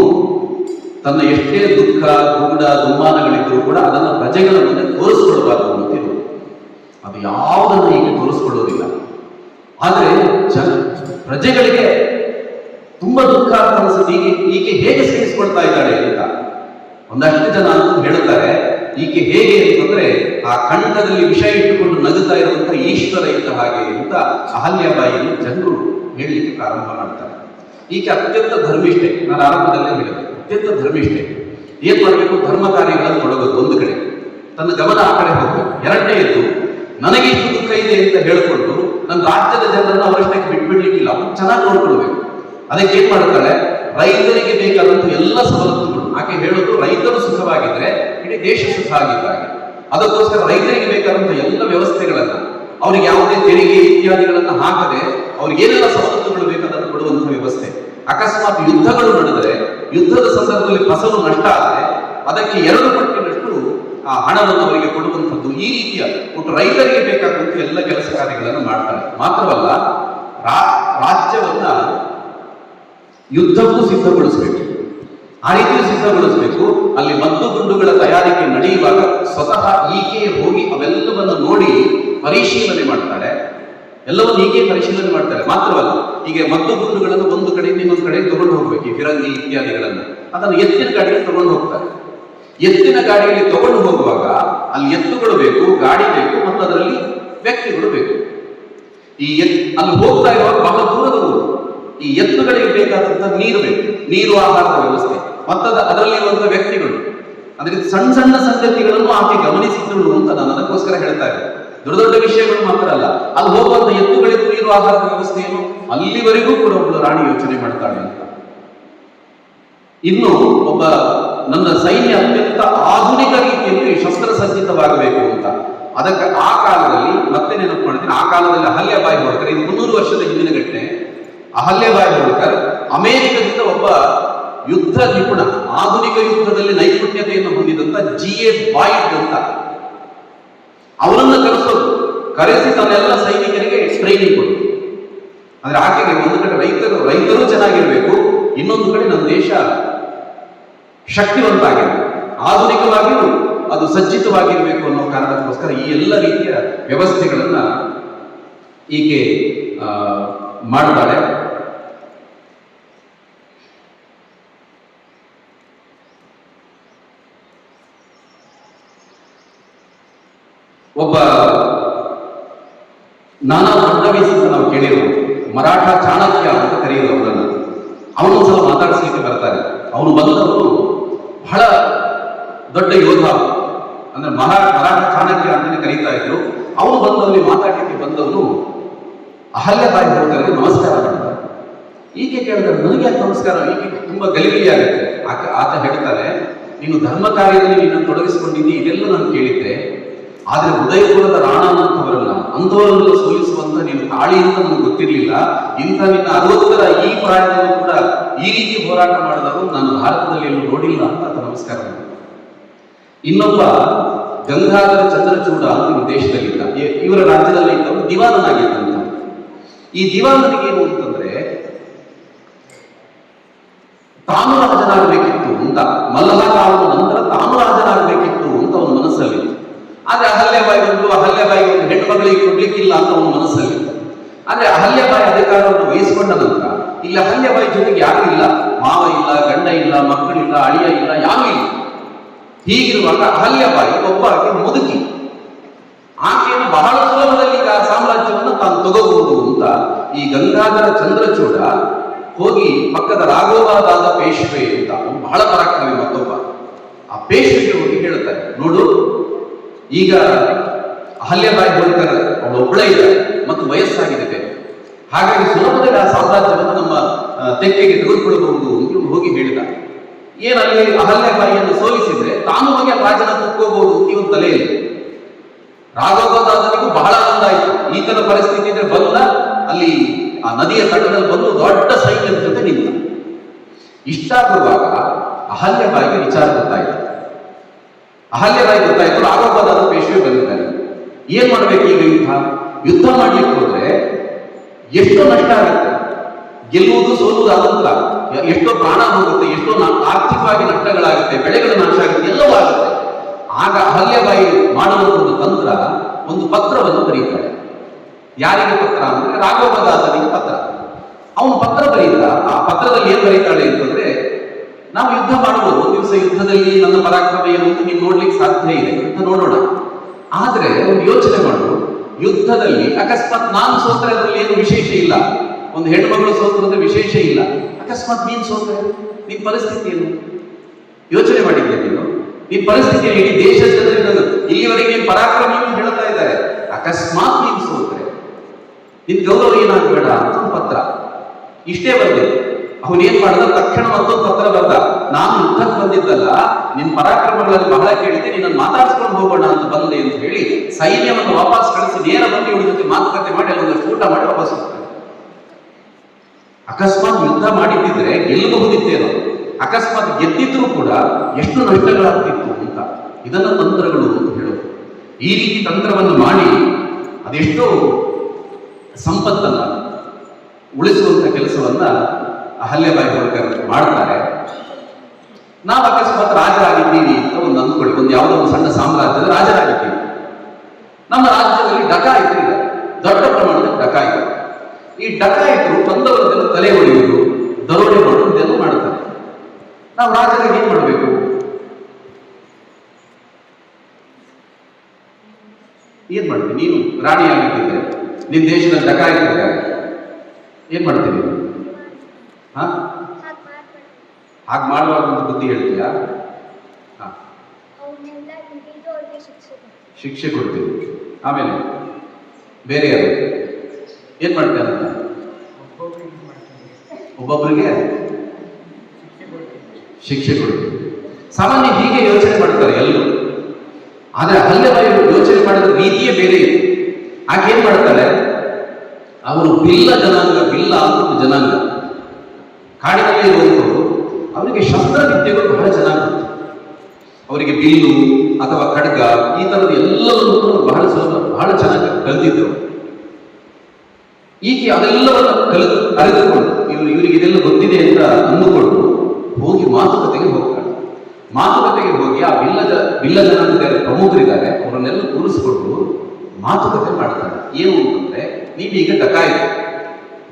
ತನ್ನ ಎಷ್ಟೇ ದುಃಖ ಗುಂಡ ದುಮ್ಮಾನಗಳಿದ್ರೂ ಕೂಡ ಅದನ್ನು ಪ್ರಜೆಗಳ ಮುಂದೆ ತೋರಿಸ್ಕೊಳ್ಬಾರ್ದು ಅಂತಿರುವುದು. ಅದು ಯಾವುದನ್ನು ಈಗ ತೋರಿಸ್ಕೊಳ್ಳೋದಿಲ್ಲ. ಆದರೆ ಪ್ರಜೆಗಳಿಗೆ ತುಂಬಾ ದುಃಖ ಅಂತ ಅನಿಸುತ್ತೆ. ಈಕೆ ಹೇಗೆ ಸಹಿಸಿಕೊಳ್ತಾ ಇದ್ದಾಳೆ ಅಂತ ಒಂದಷ್ಟು ಜನ ಅಂತೂ ಹೇಳುತ್ತಾರೆ. ಈಕೆ ಹೇಗೆ ಅಂತಂದ್ರೆ ಆ ಕಂಠದಲ್ಲಿ ವಿಷ ಇಟ್ಟುಕೊಂಡು ನಗುತ್ತಾ ಇರುವಂತ ಈಶ್ವರ ಇದ್ದ ಹಾಗೆ ಅಂತ ಅಹಲ್ಯಬಾಯಿಯನ್ನು ಜನರು ಹೇಳಲಿಕ್ಕೆ ಪ್ರಾರಂಭ ಮಾಡ್ತಾರೆ. ಈಕೆ ಅತ್ಯಂತ ಧರ್ಮಿಷ್ಠೆ. ನಾನು ಆರಂಭದಲ್ಲೇ ಹೇಳಿದೆ, ಅತ್ಯಂತ ಧರ್ಮಿಷ್ಠೆ. ಏನ್ ಮಾಡಬೇಕು? ಧರ್ಮ ಕಾರ್ಯಗಳನ್ನು ತೊಡಗೋದು ಒಂದು ಕಡೆ, ತನ್ನ ಗಮನ ಆ ಕಡೆ ಹೋಗ್ಬೇಕು. ಎರಡನೆಯದು, ನನಗೆ ಇಷ್ಟು ದುಃಖ ಇದೆ ಅಂತ ಹೇಳಿಕೊಂಡು ನನ್ನ ರಾಜ್ಯದ ಜನರನ್ನು ಅವರಷ್ಟಕ್ಕೆ ಬಿಟ್ಬಿಡ್ಲಿಕ್ಕಿಲ್ಲ, ಅವ್ರು ಚೆನ್ನಾಗಿ ನೋಡ್ಕೊಳ್ಬೇಕು. ಅದಕ್ಕೆ ಏನ್ ಮಾಡ್ತಾಳೆ? ರೈತರಿಗೆ ಬೇಕಾದಂತ ಎಲ್ಲ ಸವಲತ್ತುಗಳು. ಆಕೆ ಹೇಳೋದು, ರೈತರು ಸುಖವಾಗಿದ್ರೆ ಇಡೀ ದೇಶ ಸುಖ ಆಗಿದ್ದಾಗೆ. ಅದಕ್ಕೋಸ್ಕರ ರೈತರಿಗೆ ಬೇಕಾದಂತ ಎಲ್ಲ ವ್ಯವಸ್ಥೆಗಳನ್ನ, ಅವ್ರಿಗೆ ಯಾವುದೇ ತೆರಿಗೆ ಇತ್ಯಾದಿಗಳನ್ನ ಹಾಕದೆ ಅವ್ರಿಗೆ ಏನೆಲ್ಲ ಸವಲತ್ತುಗಳು ಬೇಕಾದನ್ನು ಕೊಡುವಂತಹ ವ್ಯವಸ್ಥೆ. ಅಕಸ್ಮಾತ್ ಯುದ್ಧಗಳು ನಡೆದರೆ, ಯುದ್ಧದ ಸಂದರ್ಭದಲ್ಲಿ ಫಸಲು ನಷ್ಟ ಆದರೆ ಅದಕ್ಕೆ 2 ಪಟ್ಟಿನಷ್ಟು ಆ ಹಣವನ್ನು ಅವರಿಗೆ ಕೊಡುವಂಥದ್ದು. ಈ ರೀತಿಯ ಒಟ್ಟು ರೈತರಿಗೆ ಬೇಕಾದಂತ ಎಲ್ಲ ಕೆಲಸ ಕಾರ್ಯಗಳನ್ನು ಮಾಡ್ತಾರೆ. ಮಾತ್ರವಲ್ಲ, ರಾಜ್ಯವನ್ನ ಯುದ್ಧಕ್ಕೂ ಸಿದ್ಧಗೊಳಿಸಬೇಕು. ಆ ರೀತಿಯೂ ಸಿದ್ಧಗೊಳಿಸಬೇಕು. ಅಲ್ಲಿ ಮದ್ದು ಗುಂಡುಗಳ ತಯಾರಿಕೆ ನಡೆಯುವಾಗ ಸ್ವತಃ ಈಕೆಯೇ ಹೋಗಿ ಅವೆಲ್ಲವನ್ನು ನೋಡಿ ಪರಿಶೀಲನೆ ಮಾಡ್ತಾಳೆ. ಎಲ್ಲವನ್ನು ಈಕೆ ಪರಿಶೀಲನೆ ಮಾಡ್ತಾರೆ. ಮಾತ್ರವಲ್ಲ, ಈಗ ಮದ್ದು ಗುಂಡುಗಳನ್ನು ಒಂದು ಕಡೆಯಿಂದ ಇನ್ನೊಂದು ಕಡೆ ತಗೊಂಡು ಹೋಗ್ಬೇಕು, ಈ ಫಿರಂಗಿ ಇತ್ಯಾದಿಗಳನ್ನು ಅದನ್ನು ಎತ್ತಿನ ಗಾಡಿಗೆ ತಗೊಂಡು ಹೋಗ್ತಾರೆ. ಎತ್ತಿನ ಗಾಡಿಯಲ್ಲಿ ತಗೊಂಡು ಹೋಗುವಾಗ ಅಲ್ಲಿ ಎತ್ತುಗಳು ಬೇಕು, ಗಾಡಿ ಬೇಕು, ಮತ್ತು ಅದರಲ್ಲಿ ವ್ಯಕ್ತಿಗಳು ಬೇಕು. ಅಲ್ಲಿ ಹೋಗ್ತಾ ಇರುವಾಗ ಬಹಳ ದೂರದ ಊರು. ಈ ಎತ್ತುಗಳಿಗೆ ಬೇಕಾದಂತ ನೀರು ಬೇಕು, ನೀರು ಆಹಾರದ ವ್ಯವಸ್ಥೆ, ಮತ್ತದ ಅದರಲ್ಲಿರುವಂತಹ ವ್ಯಕ್ತಿಗಳು. ಅಂದ್ರೆ ಸಣ್ಣ ಸಣ್ಣ ಸಂಗತಿಗಳನ್ನು ಆಕೆ ಗಮನಿಸಿದಳು ಅಂತ ನಾನು ಅದಕ್ಕೋಸ್ಕರ ಹೇಳ್ತಾ ಇದ್ದೆ. ದೊಡ್ಡ ದೊಡ್ಡ ವಿಷಯಗಳು ಮಾತ್ರ ಅಲ್ಲ, ಅಲ್ಲಿ ಹೋಗುವಂತ ಎತ್ತುಗಳಿಗೂ ನೀರು ಆಹಾರದ ವ್ಯವಸ್ಥೆಯನ್ನು ಅಲ್ಲಿವರೆಗೂ ಕೂಡ ಒಬ್ಬಳು ರಾಣಿ ಯೋಚನೆ ಮಾಡ್ತಾಳೆ ಅಂತ. ಇನ್ನು ಒಬ್ಬ ನನ್ನ ಸೈನ್ಯ ಅತ್ಯಂತ ಆಧುನಿಕ ರೀತಿಯಲ್ಲಿ ಶಸ್ತ್ರಸಜ್ಜಿತವಾಗಬೇಕು ಅಂತ. ಅದಕ್ಕೆ ಆ ಕಾಲದಲ್ಲಿ ಮತ್ತೆ ನೆನಪು ಮಾಡ್ತೀನಿ, ಆ ಕಾಲದಲ್ಲಿ ಅಹಲ್ಯಾಬಾಯಿ ಹೋಳ್ಕರ್, ಇದು 300 ವರ್ಷದ ಹಿಂದಿನ ಘಟನೆ. ಅಹಲ್ಯಾಬಾಯಿ ಹೋಳ್ಕರ್ ಅಮೆರಿಕದಿಂದ ಒಬ್ಬ ಯುದ್ಧ ನಿಪುಣ, ಆಧುನಿಕ ಯುದ್ಧದಲ್ಲಿ ನೈಪುಣ್ಯತೆಯನ್ನು ಹೊಂದಿದಂತ G.A. ಬಾಯ್ಡ್ ಅಂತ ಅವರನ್ನ ಕರೆಸಿ ತನ್ನೆಲ್ಲ ಸೈನಿಕರಿಗೆ ಟ್ರೈನಿಂಗ್ ಕೊಡು. ಅಂದ್ರೆ ಆಕೆಗೆ ಒಂದು ಕಡೆ ರೈತರು ಚೆನ್ನಾಗಿರ್ಬೇಕು, ಇನ್ನೊಂದು ಕಡೆ ನಮ್ಮ ದೇಶ ಶಕ್ತಿವಂತ ಆಗಿರ್ಬೇಕು, ಆಧುನಿಕವಾಗಿಯೂ ಅದು ಸಜ್ಜಿತವಾಗಿರ್ಬೇಕು ಅನ್ನೋ ಕಾರಣಕ್ಕೋಸ್ಕರ ಈ ಎಲ್ಲ ರೀತಿಯ ವ್ಯವಸ್ಥೆಗಳನ್ನ ಈಕೆ ಮಾಡ್ತಾಳೆ. ಒಬ್ಬ ನಾನಾ ಫಡ್ನವೀಸ್ ಅಂತ ನಾವು ಕೇಳಿರೋದು, ಮರಾಠ ಚಾಣಕ್ಯ ಅಂತ ಕರೆಯೋದು ಅವರನ್ನ. ಅವನೊಂದ್ಸಲ ಮಾತಾಡಿಸ್ಲಿಕ್ಕೆ ಬರ್ತಾರೆ. ಅವನು ಬಂದವರು ಬಹಳ ದೊಡ್ಡ ಯೋಧ, ಅಂದ್ರೆ ಮರಾಠ ಚಾಣಕ್ಯ ಅಂತಲೇ ಕರೀತಾ ಇದ್ರು. ಅವನು ಬಂದವನಿಗೆ ಮಾತಾಡಲಿಕ್ಕೆ ಬಂದವನು ಅಹಲ್ಯಾಬಾಯಿ ಹೋಳ್ಕರ್ಗೆ ನಮಸ್ಕಾರ ಮಾಡ್ತಾರೆ. ಈಕೆ ಕೇಳಿದ್ರೆ ನನಗೆ ಯಾಕೆ ನಮಸ್ಕಾರ? ಈಕೆ ತುಂಬಾ ಗಲಿಬಿಲಿ ಆಗುತ್ತೆ. ಆತ ಹೇಳ್ತಾರೆ, ನೀನು ಧರ್ಮ ಕಾರ್ಯದಲ್ಲಿ ನೀನು ತೊಡಗಿಸಿಕೊಂಡಿದ್ದಿ, ಇದೆಲ್ಲ ನಾನು ಕೇಳಿದ್ದೆ. ಆದ್ರೆ ಉದಯಪುರದ ರಾಣ ಅಂತವರಲ್ಲ, ಅಂಥವರನ್ನೆಲ್ಲ ಸೋಲಿಸುವಂತ ನೀನು ತಾಳಿ ಅಂತ ನನಗೆ ಗೊತ್ತಿರಲಿಲ್ಲ. ಇಂಥ ನಿನ್ನ 60ರ ಈ ಪ್ರಾಯದಲ್ಲೂ ಕೂಡ ಈ ರೀತಿ ಹೋರಾಟ ಮಾಡಿದವರು ನಾನು ಭಾರತದಲ್ಲಿ ಎಲ್ಲೂ ನೋಡಿಲ್ಲ ಅಂತ ಆತ ನಮಸ್ಕಾರ ಮಾಡಿದ. ಇನ್ನೊಬ್ಬ ಗಂಗಾಧರ ಚಂದ್ರಚೂಡ ಅಂತ ಇವ್ರ ದೇಶದಲ್ಲಿದ್ದ, ಇವರ ರಾಜ್ಯದಲ್ಲಿ ಇದ್ದವರು ದಿವಾನನಾಗಿದ್ದಂತ. ಈ ದಿವಾನನಿಗೆ ಏನು ಅಂತಂದ್ರೆ ತಾನು ರಾಜನಾಗಬೇಕಿತ್ತು ಅಂತ, ಮಲ್ಲಕಾಲದ ನಂತರ ತಾನು ರಾಜನಾಗಬೇಕಿತ್ತು ಅಂತ ಅವನ ಮನಸ್ಸಲ್ಲಿ. ಆದ್ರೆ ಅಹಲ್ಯಾಬಾಯಿ ಒಂದು ಹೆಣ್ಣು ಮಗಳಿಗೆ ಕೊಡ್ಲಿಕ್ಕಿಲ್ಲ ಅಂತ ಅವನ ಮನಸ್ಸಲ್ಲಿ. ಆದ್ರೆ ಅಹಲ್ಯಾಬಾಯಿ ಅಧಿಕಾರವನ್ನು ವಹಿಸಿಕೊಂಡ ನಂತರ ಇಲ್ಲಿ ಅಹಲ್ಯಾಬಾಯಿ ಜೊತೆಗೆ ಯಾರು ಇಲ್ಲ, ಮಾವ ಇಲ್ಲ, ಗಂಡ ಇಲ್ಲ, ಮಕ್ಕಳಿಲ್ಲ, ಅಳಿಯ ಇಲ್ಲ, ಯಾರು ಇಲ್ಲ. ಹೀಗಿರುವಾಗ ಅಹಲ್ಯಾಬಾಯಿ ಒಬ್ಬಾಕೆ ಮುದುಕಿ, ಆಕೆಯನ್ನು ಬಹಳ ಸುಲಭದಲ್ಲಿ ಸಾಮ್ರಾಜ್ಯವನ್ನು ತಾನು ತಗೋಬಹುದು ಅಂತ ಈ ಗಂಗಾಧರ ಚಂದ್ರಚೂಡ ಹೋಗಿ ಪಕ್ಕದ ರಾಘೋಬಾದಾದ ಪೇಶ್ವೆ ಅಂತ ಬಹಳ ಪರಾಕ್ರಮಿ ಮತ್ತೊಬ್ಬ, ಆ ಪೇಶ್ವೆಗೆ ಹೋಗಿ ಹೇಳ್ತಾರೆ, ನೋಡು ಈಗ ಅಹಲ್ಯಾಬಾಯಿ ಹೋಳ್ಕರ್ ಅವಳು ಒಬ್ಬಳೇ ಇದ್ದಾರೆ ಮತ್ತು ವಯಸ್ಸಾಗಿದೆ, ಹಾಗಾಗಿ ಸುಲಭದಲ್ಲಿ ಆ ಸಾಮ್ರಾಜ್ಯವನ್ನು ನಮ್ಮ ತೆಕ್ಕೆಗೆ ತೆಗೆದುಕೊಳ್ಳಬಹುದು ಅಂತ ಹೋಗಿ ಹೇಳಿದ. ಏನಲ್ಲಿ ಅಹಲ್ಯಾಬಾಯಿಯನ್ನು ಸೋಲಿಸಿದ್ರೆ ತಾನು ಹೋಗಿ ಆ ರಾಜನ ಕುತ್ಕೋಬಹುದು ಇವನ್ ತಲೆಯಲ್ಲಿ. ರಾಘೋಬಾದಾದನಿಗೂ ಬಹಳ ಆನಂದ ಆಯ್ತು. ಈತನ ಪರಿಸ್ಥಿತಿ ಇದ್ರೆ ಬಂದ ಅಲ್ಲಿ ಆ ನದಿಯ ತಟದಲ್ಲಿ ಬಂದು ದೊಡ್ಡ ಸೈನ್ಯದ ಜೊತೆ ನಿಂತ. ಇಷ್ಟಾಗುವಾಗ ಅಹಲ್ಯಾಬಾಯಿಗೆ ವಿಚಾರ ಗೊತ್ತಾಯ್ತು. ಅಹಲ್ಯಾಬಾಯಿ ಗೊತ್ತಾಯ್ತು ರಾಘೋಬಾದಾದ ಪೇಶ್ವೆ ಬಂದಿದ್ದಾನೆ, ಏನ್ ಮಾಡ್ಬೇಕು ಈಗ? ಯುದ್ಧ ಮಾಡ್ಲಿಕ್ಕೆ ಹೋದ್ರೆ ಎಷ್ಟೋ ನಷ್ಟ ಆಗುತ್ತೆ, ಗೆಲ್ಲುವುದು ಸೋಲುವುದು ಆದಂತ ಎಷ್ಟೋ ಪ್ರಾಣ ಹೋಗುತ್ತೆ, ಎಷ್ಟೋ ಆರ್ಥಿಕವಾಗಿ ನಷ್ಟಗಳಾಗುತ್ತೆ, ಬೆಳೆಗಳ ನಾಶ ಆಗುತ್ತೆ, ಎಲ್ಲವೂ ಆಗುತ್ತೆ. ಆಗ ಅಹಲ್ಯಾಬಾಯಿ ಮಾಡುವಂತ ಒಂದು ತಂತ್ರ, ಒಂದು ಪತ್ರವನ್ನು ಬರೀತಾಳೆ. ಯಾರಿಗೆ ಪತ್ರ ಅಂದ್ರೆ ರಾಘೋಬಾದಾದನಿಗೆ ಪತ್ರ. ಅವನು ಪತ್ರ ಬರೀತ. ಆ ಪತ್ರದಲ್ಲಿ ಏನ್ ಬರೀತಾಳೆ ಅಂತಂದ್ರೆ, ನಾವು ಯುದ್ಧ ಮಾಡಬಹುದು, ಒಂದು ದಿವಸ ಯುದ್ಧದಲ್ಲಿ ನನ್ನ ಪರಾಕ್ರಮ ಏನು ಅಂತ ನೀನು ನೋಡ್ಲಿಕ್ಕೆ ಸಾಧ್ಯ ಇದೆ ಅಂತ ನೋಡೋಣ. ಆದ್ರೆ ಒಂದು ಯೋಚನೆ ಮಾಡು, ಯುದ್ಧದಲ್ಲಿ ಅಕಸ್ಮಾತ್ ನಾನು ಸೋತ್ರೆ ಅದರಲ್ಲಿ ಏನು ವಿಶೇಷ ಇಲ್ಲ, ಒಂದು ಹೆಣ್ಮಗಳು ಸೋತ್ರದ ವಿಶೇಷ ಇಲ್ಲ. ಅಕಸ್ಮಾತ್ ನೀನ್ ಸೋತ್ರೆ ನಿನ್ ಪರಿಸ್ಥಿತಿ ಏನು ಯೋಚನೆ ಮಾಡಿದ್ದೆ ನೀನು? ನಿನ್ ಪರಿಸ್ಥಿತಿ ಇಡೀ ದೇಶದ ಜನರಿಂದ ಇಲ್ಲಿವರೆಗೆ ಪರಾಕ್ರಮಿ ಅಂತ ಹೇಳ್ತಾ ಇದ್ದಾರೆ, ಅಕಸ್ಮಾತ್ ನೀನ್ ಸೋತ್ರೆ ನಿನ್ ಗೌರವ ಏನಾಗಬೇಡ ಅಂತ ಪತ್ರ. ಇಷ್ಟೇ ಬಂದಿದೆ. ಅವನೇನ್ ಮಾಡಿದ ತಕ್ಷಣ ಮತ್ತೊಂದು ಪತ್ರ ಬರ್ದ, ನಾನು ಯುದ್ಧಕ್ಕೆ ಬಂದಿದ್ದಲ್ಲ, ನಿನ್ ಪರಾಕ್ರಮಗಳಲ್ಲಿ ಬಹಳ ಕೇಳಿದೆ, ನಿನ್ನನ್ನು ಮಾತಾಡ್ಸ್ಕೊಂಡು ಹೋಗೋಣ ಅಂತ ಬಂದೆ ಅಂತ ಹೇಳಿ ಸೈನ್ಯವನ್ನು ವಾಪಸ್ ಕಳಿಸಿ ನೇರ ಬಂದು ಇವಳ ಜೊತೆ ಮಾತುಕತೆ ಮಾಡಿ ಅಲ್ಲೊಂದಷ್ಟು ಊಟ ಮಾಡಿ ವಾಪಸ್ ಹೋಗ್ತಾರೆ. ಅಕಸ್ಮಾತ್ ಯುದ್ಧ ಮಾಡಿದ್ದಿದ್ರೆ ಗೆಲ್ಲಬಹುದಿತ್ತೇನೋ, ಅಕಸ್ಮಾತ್ ಗೆದ್ದಿದ್ರು ಕೂಡ ಎಷ್ಟು ನಷ್ಟಗಳಾಗ್ತಿತ್ತು ಅಂತ. ಇದನ್ನ ತಂತ್ರಗಳು ಅಂತ ಹೇಳೋದು. ಈ ರೀತಿ ತಂತ್ರವನ್ನು ಮಾಡಿ ಅದೆಷ್ಟೋ ಸಂಪತ್ತನ್ನ ಉಳಿಸುವಂತ ಕೆಲಸವನ್ನ ಅಹಲ್ಯಾಬಾಯಿ ಹೋಳ್ಕರ್ ಮಾಡ್ತಾರೆ. ನಾವು ಅಕಸ್ಮಾತ್ ರಾಜರಾಗಿದ್ದೀವಿ ಅಂತ ಒಂದು ಅಂದ್ಕೊಳ್ಳಿ, ಒಂದು ಯಾವುದೋ ಒಂದು ಸಣ್ಣ ಸಾಮ್ರಾಜ್ಯದ ರಾಜರಾಗಿದ್ದೀವಿ. ನಮ್ಮ ರಾಜ್ಯದಲ್ಲಿ ಡಕಾಯಿತರಿದ್ದಾರೆ, ದೊಡ್ಡ ಪ್ರಮಾಣದಲ್ಲಿ ಡಕಾಯಿತ. ಈ ಡಕಾಯಿತರು ಬಂದವರದೆಲ್ಲ ತಲೆ ಹೊಡೆಯುವುದು, ದರೋಡೆ ಮಾಡುವುದು ಇದೆಲ್ಲ ಮಾಡ್ತಾರೆ. ನಾವು ರಾಜರಿಗೆ ಏನ್ ಮಾಡಬೇಕು? ಏನ್ ಮಾಡ್ತೀನಿ? ನೀನು ರಾಣಿ ಆಗಿದ್ದರೆ ನಿನ್ನ ದೇಶದ ಡಕಾಯಿತಿದ್ದಾರೆ ಏನ್ ಮಾಡ್ತೀನಿ? ಹಾಗೆ ಮಾಡಬಾರ್ದು ಅಂತ ಬುದ್ಧಿ ಹೇಳ್ತೀಯಾ? ಶಿಕ್ಷೆ ಕೊಡ್ತೀವಿ. ಆಮೇಲೆ ಬೇರೆ ಯಾರು ಏನ್ ಮಾಡ್ತಾರೆ ಅಂತ? ಒಬ್ಬೊಬ್ಬರಿಗೆ ಶಿಕ್ಷೆ ಕೊಡ್ತೀವಿ. ಸಾಮಾನ್ಯ ಹೀಗೆ ಯೋಚನೆ ಮಾಡ್ತಾರೆ ಎಲ್ಲರೂ. ಆದ್ರೆ ಅಹಲ್ಯಬಾಯಿ ಯೋಚನೆ ಮಾಡಿದ ರೀತಿಯೇ ಬೇರೆ ಇದೆ. ಆಕೆ ಏನ್ ಮಾಡ್ತಾರೆ? ಅವರು ಬಿಲ್ಲ ಜನಾಂಗ, ಬಿಲ್ಲ ಅಂತ ಜನಾಂಗ, ಕಾಡಿನಲ್ಲಿ ಇರುವಂಥವರು. ಅವರಿಗೆ ಶಸ್ತ್ರವಿದ್ಯೆಗಳು ಬಹಳ ಚೆನ್ನಾಗಿ ಅವರಿಗೆ ಬಿಲ್ಲು ಅಥವಾ ಖಡ್ಗ ಈ ತರದ ಎಲ್ಲವನ್ನು ಬಹಳ ಸುಲಭ, ಬಹಳ ಚೆನ್ನಾಗಿ ಕಲಿತಿದ್ರು. ಈಕೆ ಅದೆಲ್ಲವನ್ನು ಕಲಿತು ಅರಿತುಕೊಂಡು ಇವರಿಗೆ ಇದೆಲ್ಲ ಗೊತ್ತಿದೆ ಅಂತ ಅಂದುಕೊಂಡು ಹೋಗಿ ಮಾತುಕತೆಗೆ ಹೋಗ್ತಾಳೆ. ಮಾತುಕತೆಗೆ ಹೋಗಿ ಆ ಬಿಲ್ಲ ಜನಾಂಗದ ಪ್ರಮುಖರಿದ್ದಾರೆ, ಅವರನ್ನೆಲ್ಲ ಕೂರಿಸಿಕೊಂಡು ಮಾತುಕತೆ ಮಾಡ್ತಾರೆ. ಏನು ಅಂತಂದ್ರೆ, ನೀವೀಗ ಡಕಾಯಿತು,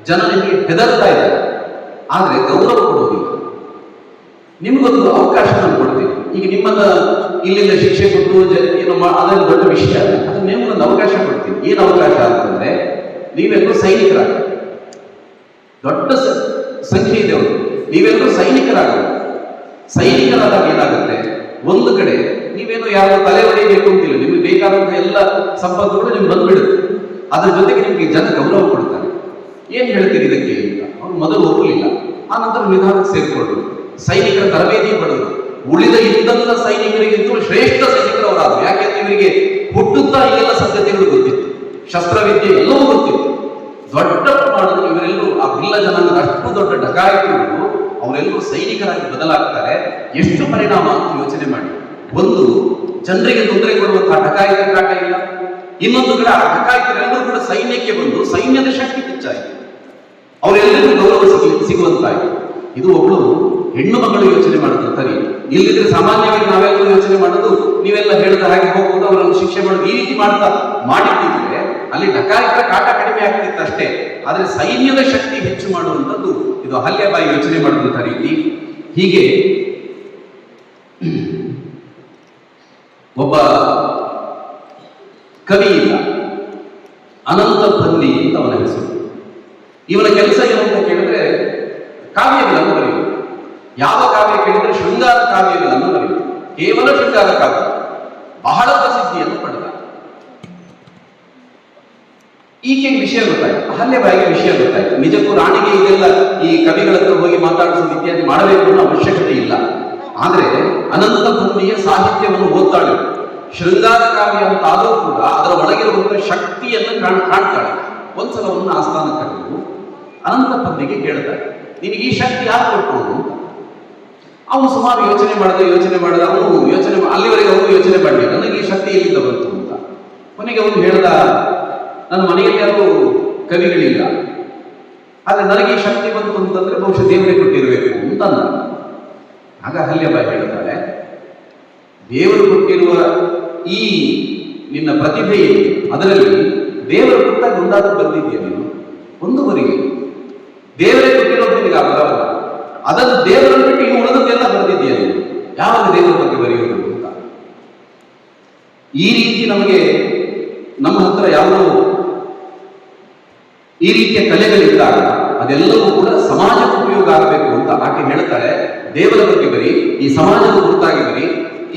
ಜನ ನಿಮಗೆ ಹೆದರ್ತಾ ಇದ್ದಾರೆ, ಆದ್ರೆ ಗೌರವ ಕೊಡೋದಿಲ್ಲ. ನಿಮ್ಗೊಂದು ಅವಕಾಶ ನಾನು ಕೊಡ್ತೀನಿ. ಈಗ ನಿಮ್ಮನ್ನ ಇಲ್ಲಿಂದ ಶಿಕ್ಷೆ ಕೊಟ್ಟು ಏನು ಅದೊಂದು ದೊಡ್ಡ ವಿಷಯ ಅಲ್ಲ, ಅದು ನಿಮ್ಗೊಂದು ಅವಕಾಶ ಕೊಡ್ತೀನಿ. ಏನು ಅವಕಾಶ ಅಂತಂದ್ರೆ, ನೀವೆಲ್ಲರೂ ಸೈನಿಕರಾಗ, ದೊಡ್ಡ ಸಂಖ್ಯೆ ಇದೆ ಅವರು, ನೀವೆಲ್ಲರೂ ಸೈನಿಕರಾಗಬೇಕು. ಸೈನಿಕರಾದಾಗ ಏನಾಗುತ್ತೆ, ಒಂದು ಕಡೆ ನೀವೇನು ಯಾರು ತಲೆ ಹೊಡೆಯಬೇಕು ಅಂತಿಲ್ಲ, ನಿಮಗೆ ಬೇಕಾದಂತಹ ಎಲ್ಲ ಸಂಪತ್ತುಗಳು ನಿಮ್ಗೆ ಬಂದ್ಬಿಡುತ್ತೆ. ಅದ್ರ ಜೊತೆಗೆ ನಿಮಗೆ ಜನ ಗೌರವ ಕೊಡ್ತಾರೆ. ಏನ್ ಹೇಳ್ತೀರಿ ಇದಕ್ಕೆ ಅಂತ ಅವ್ರು ಮೊದಲು ಒಪ್ಪಲಿಲ್ಲ. ಆ ನಂತರ ನಿಧಾನಕ್ಕೆ ಸೇರಿಕೊಂಡ್ರು, ಸೈನಿಕರ ತರಬೇತಿ ಪಡೆದರು. ಉಳಿದ ಇದ್ದಂತ ಸೈನಿಕರಿಗಿಂತಲೂ ಶ್ರೇಷ್ಠ ಸೈನಿಕರವರಾದ್ರು. ಯಾಕೆಂದ್ರೆ ಇವರಿಗೆ ಹುಟ್ಟುತ್ತಾ ಎಲ್ಲ ಸಾಧ್ಯತೆಗಳು ಗೊತ್ತಿತ್ತು, ಶಸ್ತ್ರವಿದ್ಯೆ ಎಲ್ಲವೂ ಗೊತ್ತಿತ್ತು. ದೊಡ್ಡ ಪ್ರಮಾಣದಲ್ಲಿ ಇವರೆಲ್ಲರೂ ಆ ಬಿಲ್ಲ ಜನಾಂಗದ ಅಷ್ಟು ದೊಡ್ಡ ಡಕಾಯಿತರು ಅವರೆಲ್ಲರೂ ಸೈನಿಕರಾಗಿ ಬದಲಾಗ್ತಾರೆ. ಎಷ್ಟು ಪರಿಣಾಮ ಅಂತ ಯೋಚನೆ ಮಾಡಿ. ಒಂದು, ಜನರಿಗೆ ತೊಂದರೆ ಕೊಡುವಂತಹ ಡಕಾಯಿತರ ಕಾಟ ಇಲ್ಲ. ಇನ್ನೊಂದು ಕಡೆ ಆ ಡಕಾಯಿತರೆಲ್ಲರೂ ಕೂಡ ಸೈನ್ಯಕ್ಕೆ ಬಂದು ಸೈನ್ಯದ ಶಕ್ತಿ ಹೆಚ್ಚಾಯಿತು, ಅವರೆಲ್ಲರಿಗೂ ಗೌರವ ಸಿಗುವಂತಾಯಿತು. ಇದು ಒಬ್ಬಳು ಹೆಣ್ಣು ಮಗಳು ಯೋಚನೆ ಮಾಡಿದಂತ ರೀತಿ. ಇಲ್ಲಿದ್ರೆ ಸಾಮಾನ್ಯವಾಗಿ ನಾವೆಲ್ಲರೂ ಯೋಚನೆ ಮಾಡೋದು, ನೀವೆಲ್ಲ ಹೇಳಿದ ಹಾಗೆ ಹೋಗುವುದು, ಅವರನ್ನು ಶಿಕ್ಷೆ ಮಾಡೋದು, ಈ ರೀತಿ ಮಾಡಿದ್ದಿದ್ರೆ ಅಲ್ಲಿ ಡಕಾಯಿತರ ಕಾಟ ಕಡಿಮೆ ಆಗ್ತಿತ್ತು ಅಷ್ಟೇ. ಆದ್ರೆ ಸೈನ್ಯದ ಶಕ್ತಿ ಹೆಚ್ಚು ಮಾಡುವಂಥದ್ದು ಇದು ಅಹಲ್ಯಬಾಯಿ ಯೋಚನೆ ಮಾಡಿದಂತ ರೀತಿ. ಹೀಗೆ ಒಬ್ಬ ಕವಿ ಇಲ್ಲ, ಅನಂತ ಪಲ್ಲಿ ಅಂತ ಅವನ ಹೆಸರು. ಇವನ ಕೆಲಸ ಏನು ಅಂತ ಕೇಳಿದ್ರೆ ಕಾವ್ಯಗಳನ್ನು ಬರೆಯುವುದು. ಯಾವ ಕಾವ್ಯ ಕೇಳಿದ್ರೆ ಶೃಂಗಾರ ಕಾವ್ಯಗಳನ್ನು ಬರೆಯುವುದು. ಕೇವಲ ಶೃಂಗಾರ ಕಾವ್ಯ ಬಹಳ ಪ್ರಸಿದ್ಧಿಯನ್ನು ಪಡೆದ. ಈಕೆಗೆ ವಿಷಯ ಗೊತ್ತಾಯ್ತು, ಅಹಲ್ಯಬಾಯಿಗೆ ವಿಷಯ ಗೊತ್ತಾಯ್ತು. ನಿಜಕ್ಕೂ ರಾಣಿಗೆ ಇದೆಲ್ಲ ಈ ಕವಿಗಳ ಹತ್ರ ಹೋಗಿ ಮಾತಾಡಿಸೋದು ಇತ್ಯಾದಿ ಮಾಡಬೇಕು ಅನ್ನೋ ಅವಶ್ಯಕತೆ ಇಲ್ಲ. ಆದ್ರೆ ಅನಂತ ಪಲ್ಲಿಯ ಸಾಹಿತ್ಯವನ್ನು ಓದ್ತಾಳೆ. ಶೃಂಗಾರ ಕಾವ್ಯ ಅಂತ ಆದರೂ ಕೂಡ ಅದರ ಒಳಗಿರುವಂತಹ ಶಕ್ತಿಯನ್ನು ಕಾಣ್ತಾಳೆ. ಒಂದ್ಸಲ ಅವನ್ನ ಆಸ್ಥಾನ ಕರೆದು ಅನಂತ ಪಲ್ಲಿಗೆ ಕೇಳ್ತಾಳೆ, ನಿನಗೆ ಈ ಶಕ್ತಿ ಯಾರು ಕೊಟ್ಟರು ಅಂತ. ಅವನು ಸುಮಾರು ಯೋಚನೆ ಮಾಡಿದ ಅವನು ಅಲ್ಲಿವರೆಗೆ ಅವನು ಯೋಚನೆ ಮಾಡಲಿ, ನನಗೆ ಈ ಶಕ್ತಿ ಎಲ್ಲಿಂದ ಬಂತು ಅಂತ. ಕೊನೆಗೆ ಅವನು ಹೇಳ್ದ, ನನ್ನ ಮನೆಯಲ್ಲಿ ಯಾರು ಕವಿಗಳಿಲ್ಲ, ಆದ್ರೆ ನನಗೆ ಈ ಶಕ್ತಿ ಬಂತು ಅಂತಂದ್ರೆ ಬಹುಶಃ ದೇವರೇ ಕೊಟ್ಟಿರಬೇಕು ಅಂತ ಅಂದ. ಆಗ ಅಹಲ್ಯಬಾಯಿ ಹೇಳ್ತಾಳೆ, ದೇವರು ಕೊಟ್ಟಿರುವ ಈ ನಿನ್ನ ಪ್ರತಿಭೆ ಅದರಲ್ಲಿ ದೇವರು ಕೊಟ್ಟಾಗ ಒಂದಾದ್ರೂ ಬಂದಿದ್ಯಾ ನೀನು? ಒಂದು ಬರಿಗೆ ದೇವರೇ ಕೊಟ್ಟಿರೋದು ನಿನಗೆ ಆ ಬರವಲ್ಲ, ಅದನ್ನು ದೇವರನ್ನು ಬಿಟ್ಟು ಈ ಉಳಿದದ್ದೆಲ್ಲ ಬರೆದಿದ್ಯಾ ನೀನು? ಯಾವಾಗ ದೇವರ ಬಗ್ಗೆ ಬರೆಯೋದು ಅಂತ. ಈ ರೀತಿ ನಮಗೆ ನಮ್ಮ ಹತ್ರ ಯಾವುದೋ ಈ ರೀತಿಯ ಕಲೆಗಳಿದ್ದಾಗ ಅದೆಲ್ಲವೂ ಕೂಡ ಸಮಾಜಕ್ಕೆ ಉಪಯೋಗ ಆಗಬೇಕು ಅಂತ ಆಕೆ ಹೇಳ್ತಾಳೆ. ದೇವರ ಬಗ್ಗೆ ಬರಿ, ಈ ಸಮಾಜದ ಕುರಿತಾಗಿ ಬರಿ,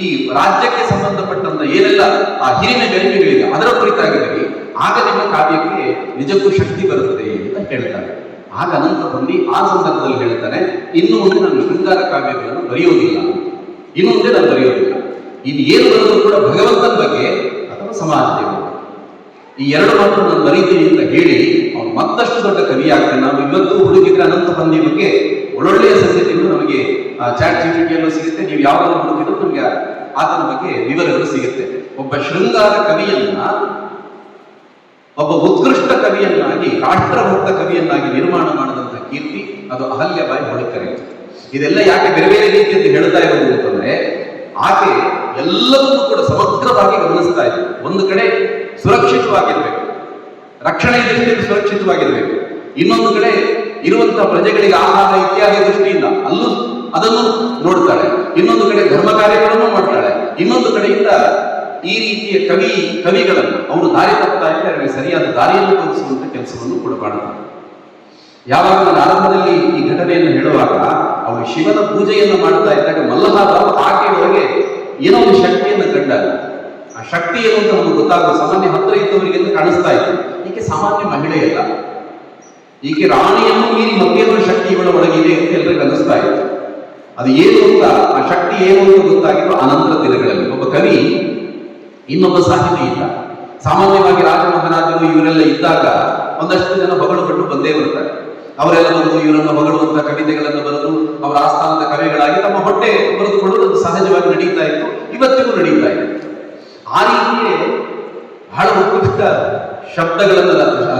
ಈ ರಾಜ್ಯಕ್ಕೆ ಸಂಬಂಧಪಟ್ಟಂತ ಏನೆಲ್ಲ ಆ ಹಿರಿಮೆ ಗರಿಮೆಗಳಿದೆ ಅದರ ಕುರಿತಾಗಿ ಬರಿ, ಆಗ ನಿಮ್ಮ ಕಾವ್ಯಕ್ಕೆ ನಿಜಕ್ಕೂ ಶಕ್ತಿ ಬರುತ್ತದೆ ಅಂತ ಹೇಳ್ತಾರೆ. ಆಗ ಅನಂತ ಪಲ್ಲಿ ಆ ಸಂದರ್ಭದಲ್ಲಿ ಹೇಳ್ತಾನೆ, ಇನ್ನು ಮುಂದೆ ನಾನು ಶೃಂಗಾರ ಕಾವ್ಯಗಳನ್ನು ಬರೆಯೋದಿಲ್ಲ, ಇನ್ನು ಮುಂದೆ ನಾನು ಬರೆಯೋದಿಲ್ಲ. ಇದು ಏನು ಬರೋದು ಕೂಡ ಭಗವಂತನ ಬಗ್ಗೆ ಅಥವಾ ಸಮಾಜದ ಬಗ್ಗೆ, ಈ ಎರಡು ಮಾತ್ರ ನಾನು ಬರೀತೀನಿ ಅಂತ ಹೇಳಿ ಅವನು ಮತ್ತಷ್ಟು ದೊಡ್ಡ ಕವಿ ಆಗ್ತಾನೆ. ನಾವು ಇವತ್ತು ಹುಡುಕಿದ್ರೆ ಅನಂತ ಪಲ್ಲಿ ಬಗ್ಗೆ ಒಳ್ಳೊಳ್ಳೆಯ ಸಂಗತಿಗಳು ನಮಗೆ ಚಾಟ್ ಜಿಪಿಟಿಯಲ್ಲೂ ಸಿಗುತ್ತೆ. ನೀವು ಯಾವಾಗಲೂ ಹುಡುಕಿದ್ರು ನಮಗೆ ಆತನ ಬಗ್ಗೆ ವಿವರಗಳು ಸಿಗುತ್ತೆ. ಒಬ್ಬ ಶೃಂಗಾರ ಕವಿಯನ್ನ, ಒಬ್ಬ ಉತ್ಕೃಷ್ಟ ಕವಿಯನ್ನಾಗಿ, ರಾಷ್ಟ್ರಭಕ್ತ ಕವಿಯನ್ನಾಗಿ ನಿರ್ಮಾಣ ಮಾಡಿದಂತಹ ಕೀರ್ತಿ ಅದು ಅಹಲ್ಯಬಾಯಿ ಹೊಳಕರೆ. ಇದೆಲ್ಲ ಯಾಕೆ ಬೇರೆ ಬೇರೆ ರೀತಿಯಲ್ಲಿ ಹೇಳ್ತಾ ಇರೋದು ಅಂತಂದ್ರೆ, ಆಕೆ ಎಲ್ಲವನ್ನೂ ಕೂಡ ಸಮಗ್ರವಾಗಿ ಗಮನಿಸ್ತಾ ಇದೆ. ಒಂದು ಕಡೆ ಸುರಕ್ಷಿತವಾಗಿರ್ಬೇಕು, ರಕ್ಷಣೆ ದೃಷ್ಟಿಯಿಂದ ಸುರಕ್ಷಿತವಾಗಿರ್ಬೇಕು. ಇನ್ನೊಂದು ಕಡೆ ಇರುವಂತಹ ಪ್ರಜೆಗಳಿಗೆ ಆಹಾರ ಇತ್ಯಾದಿ ದೃಷ್ಟಿಯಿಂದ ಅಲ್ಲೂ ಅದನ್ನು ನೋಡ್ತಾಳೆ. ಇನ್ನೊಂದು ಕಡೆ ಧರ್ಮ ಕಾರ್ಯಗಳನ್ನು ಮಾಡ್ತಾಳೆ. ಇನ್ನೊಂದು ಕಡೆಯಿಂದ ಈ ರೀತಿಯ ಕವಿಗಳನ್ನು ಅವರು ದಾರಿ ತಪ್ತಾ ಇದ್ರೆ ಅವರಿಗೆ ಸರಿಯಾದ ದಾರಿಯನ್ನು ತೋರಿಸುವಂತ ಕೆಲಸವನ್ನು ಕೂಡ ಮಾಡ್ತಾರೆ. ಯಾವಾಗ ನಾನು ಆರಂಭದಲ್ಲಿ ಈ ಘಟನೆಯನ್ನು ಹೇಳುವಾಗ ಅವಳು ಶಿವನ ಪೂಜೆಯನ್ನು ಮಾಡ್ತಾ ಇದ್ದಾಗ ಮಲ್ಲಹಾದ ಆಕೆಯೊಳಗೆ ಏನೋ ಒಂದು ಶಕ್ತಿಯನ್ನು ಕಂಡಾಗ, ಆ ಶಕ್ತಿ ಏನು ಅಂತ ನಮಗೆ ಗೊತ್ತಾಗುವ ಸಾಮಾನ್ಯ ಹತ್ತಿರ ಇದ್ದವರಿಗೆಲ್ಲ ಕಾಣಿಸ್ತಾ ಇತ್ತು. ಈಕೆ ಸಾಮಾನ್ಯ ಮಹಿಳೆಯಲ್ಲ, ಈಕೆ ರಾಣಿಯನ್ನು ಮೀರಿ ಮತ್ತೇನೋ ಶಕ್ತಿ ಇವಳ ಒಳಗಿದೆ ಅಂತ ಎಲ್ಲರಿಗೂ ಅನ್ನಿಸ್ತಾ ಇತ್ತು. ಅದು ಏನು ಅಂತ, ಆ ಶಕ್ತಿ ಏನು ಅಂತ ಗೊತ್ತಾಗಿತ್ತು ಅನಂತರ ದಿನಗಳಲ್ಲಿ. ಒಬ್ಬ ಕವಿ ಇನ್ನೊಬ್ಬ ಸಾಹಿತಿ ಇಲ್ಲ. ಸಾಮಾನ್ಯವಾಗಿ ರಾಜ ಮಹಾರಾಜರು ಇವರೆಲ್ಲ ಇದ್ದಾಗ ಒಂದಷ್ಟು ಜನ ಹೊಗಳುಬಿಟ್ಟು ಬಂದೇ ಬರ್ತಾರೆ. ಅವರೆಲ್ಲ ಬಂದು ಇವರನ್ನು ಹೊಗಳುವಂತ ಕವಿತೆಗಳನ್ನು ಬರೆದು ಅವರ ಆಸ್ಥಾನದ ಕವಿಗಳಾಗಿ ತಮ್ಮ ಹೊಟ್ಟೆ ಬರೆದುಕೊಳ್ಳುವುದು ಸಹಜವಾಗಿ ನಡೀತಾ ಇತ್ತು, ಇವತ್ತಿಗೂ ನಡೀತಾ ಇದೆ. ಆ ರೀತಿಯೇ ಬಹಳ ಉತ್ಕೃಷ್ಟ ಶಬ್ದಗಳನ್ನು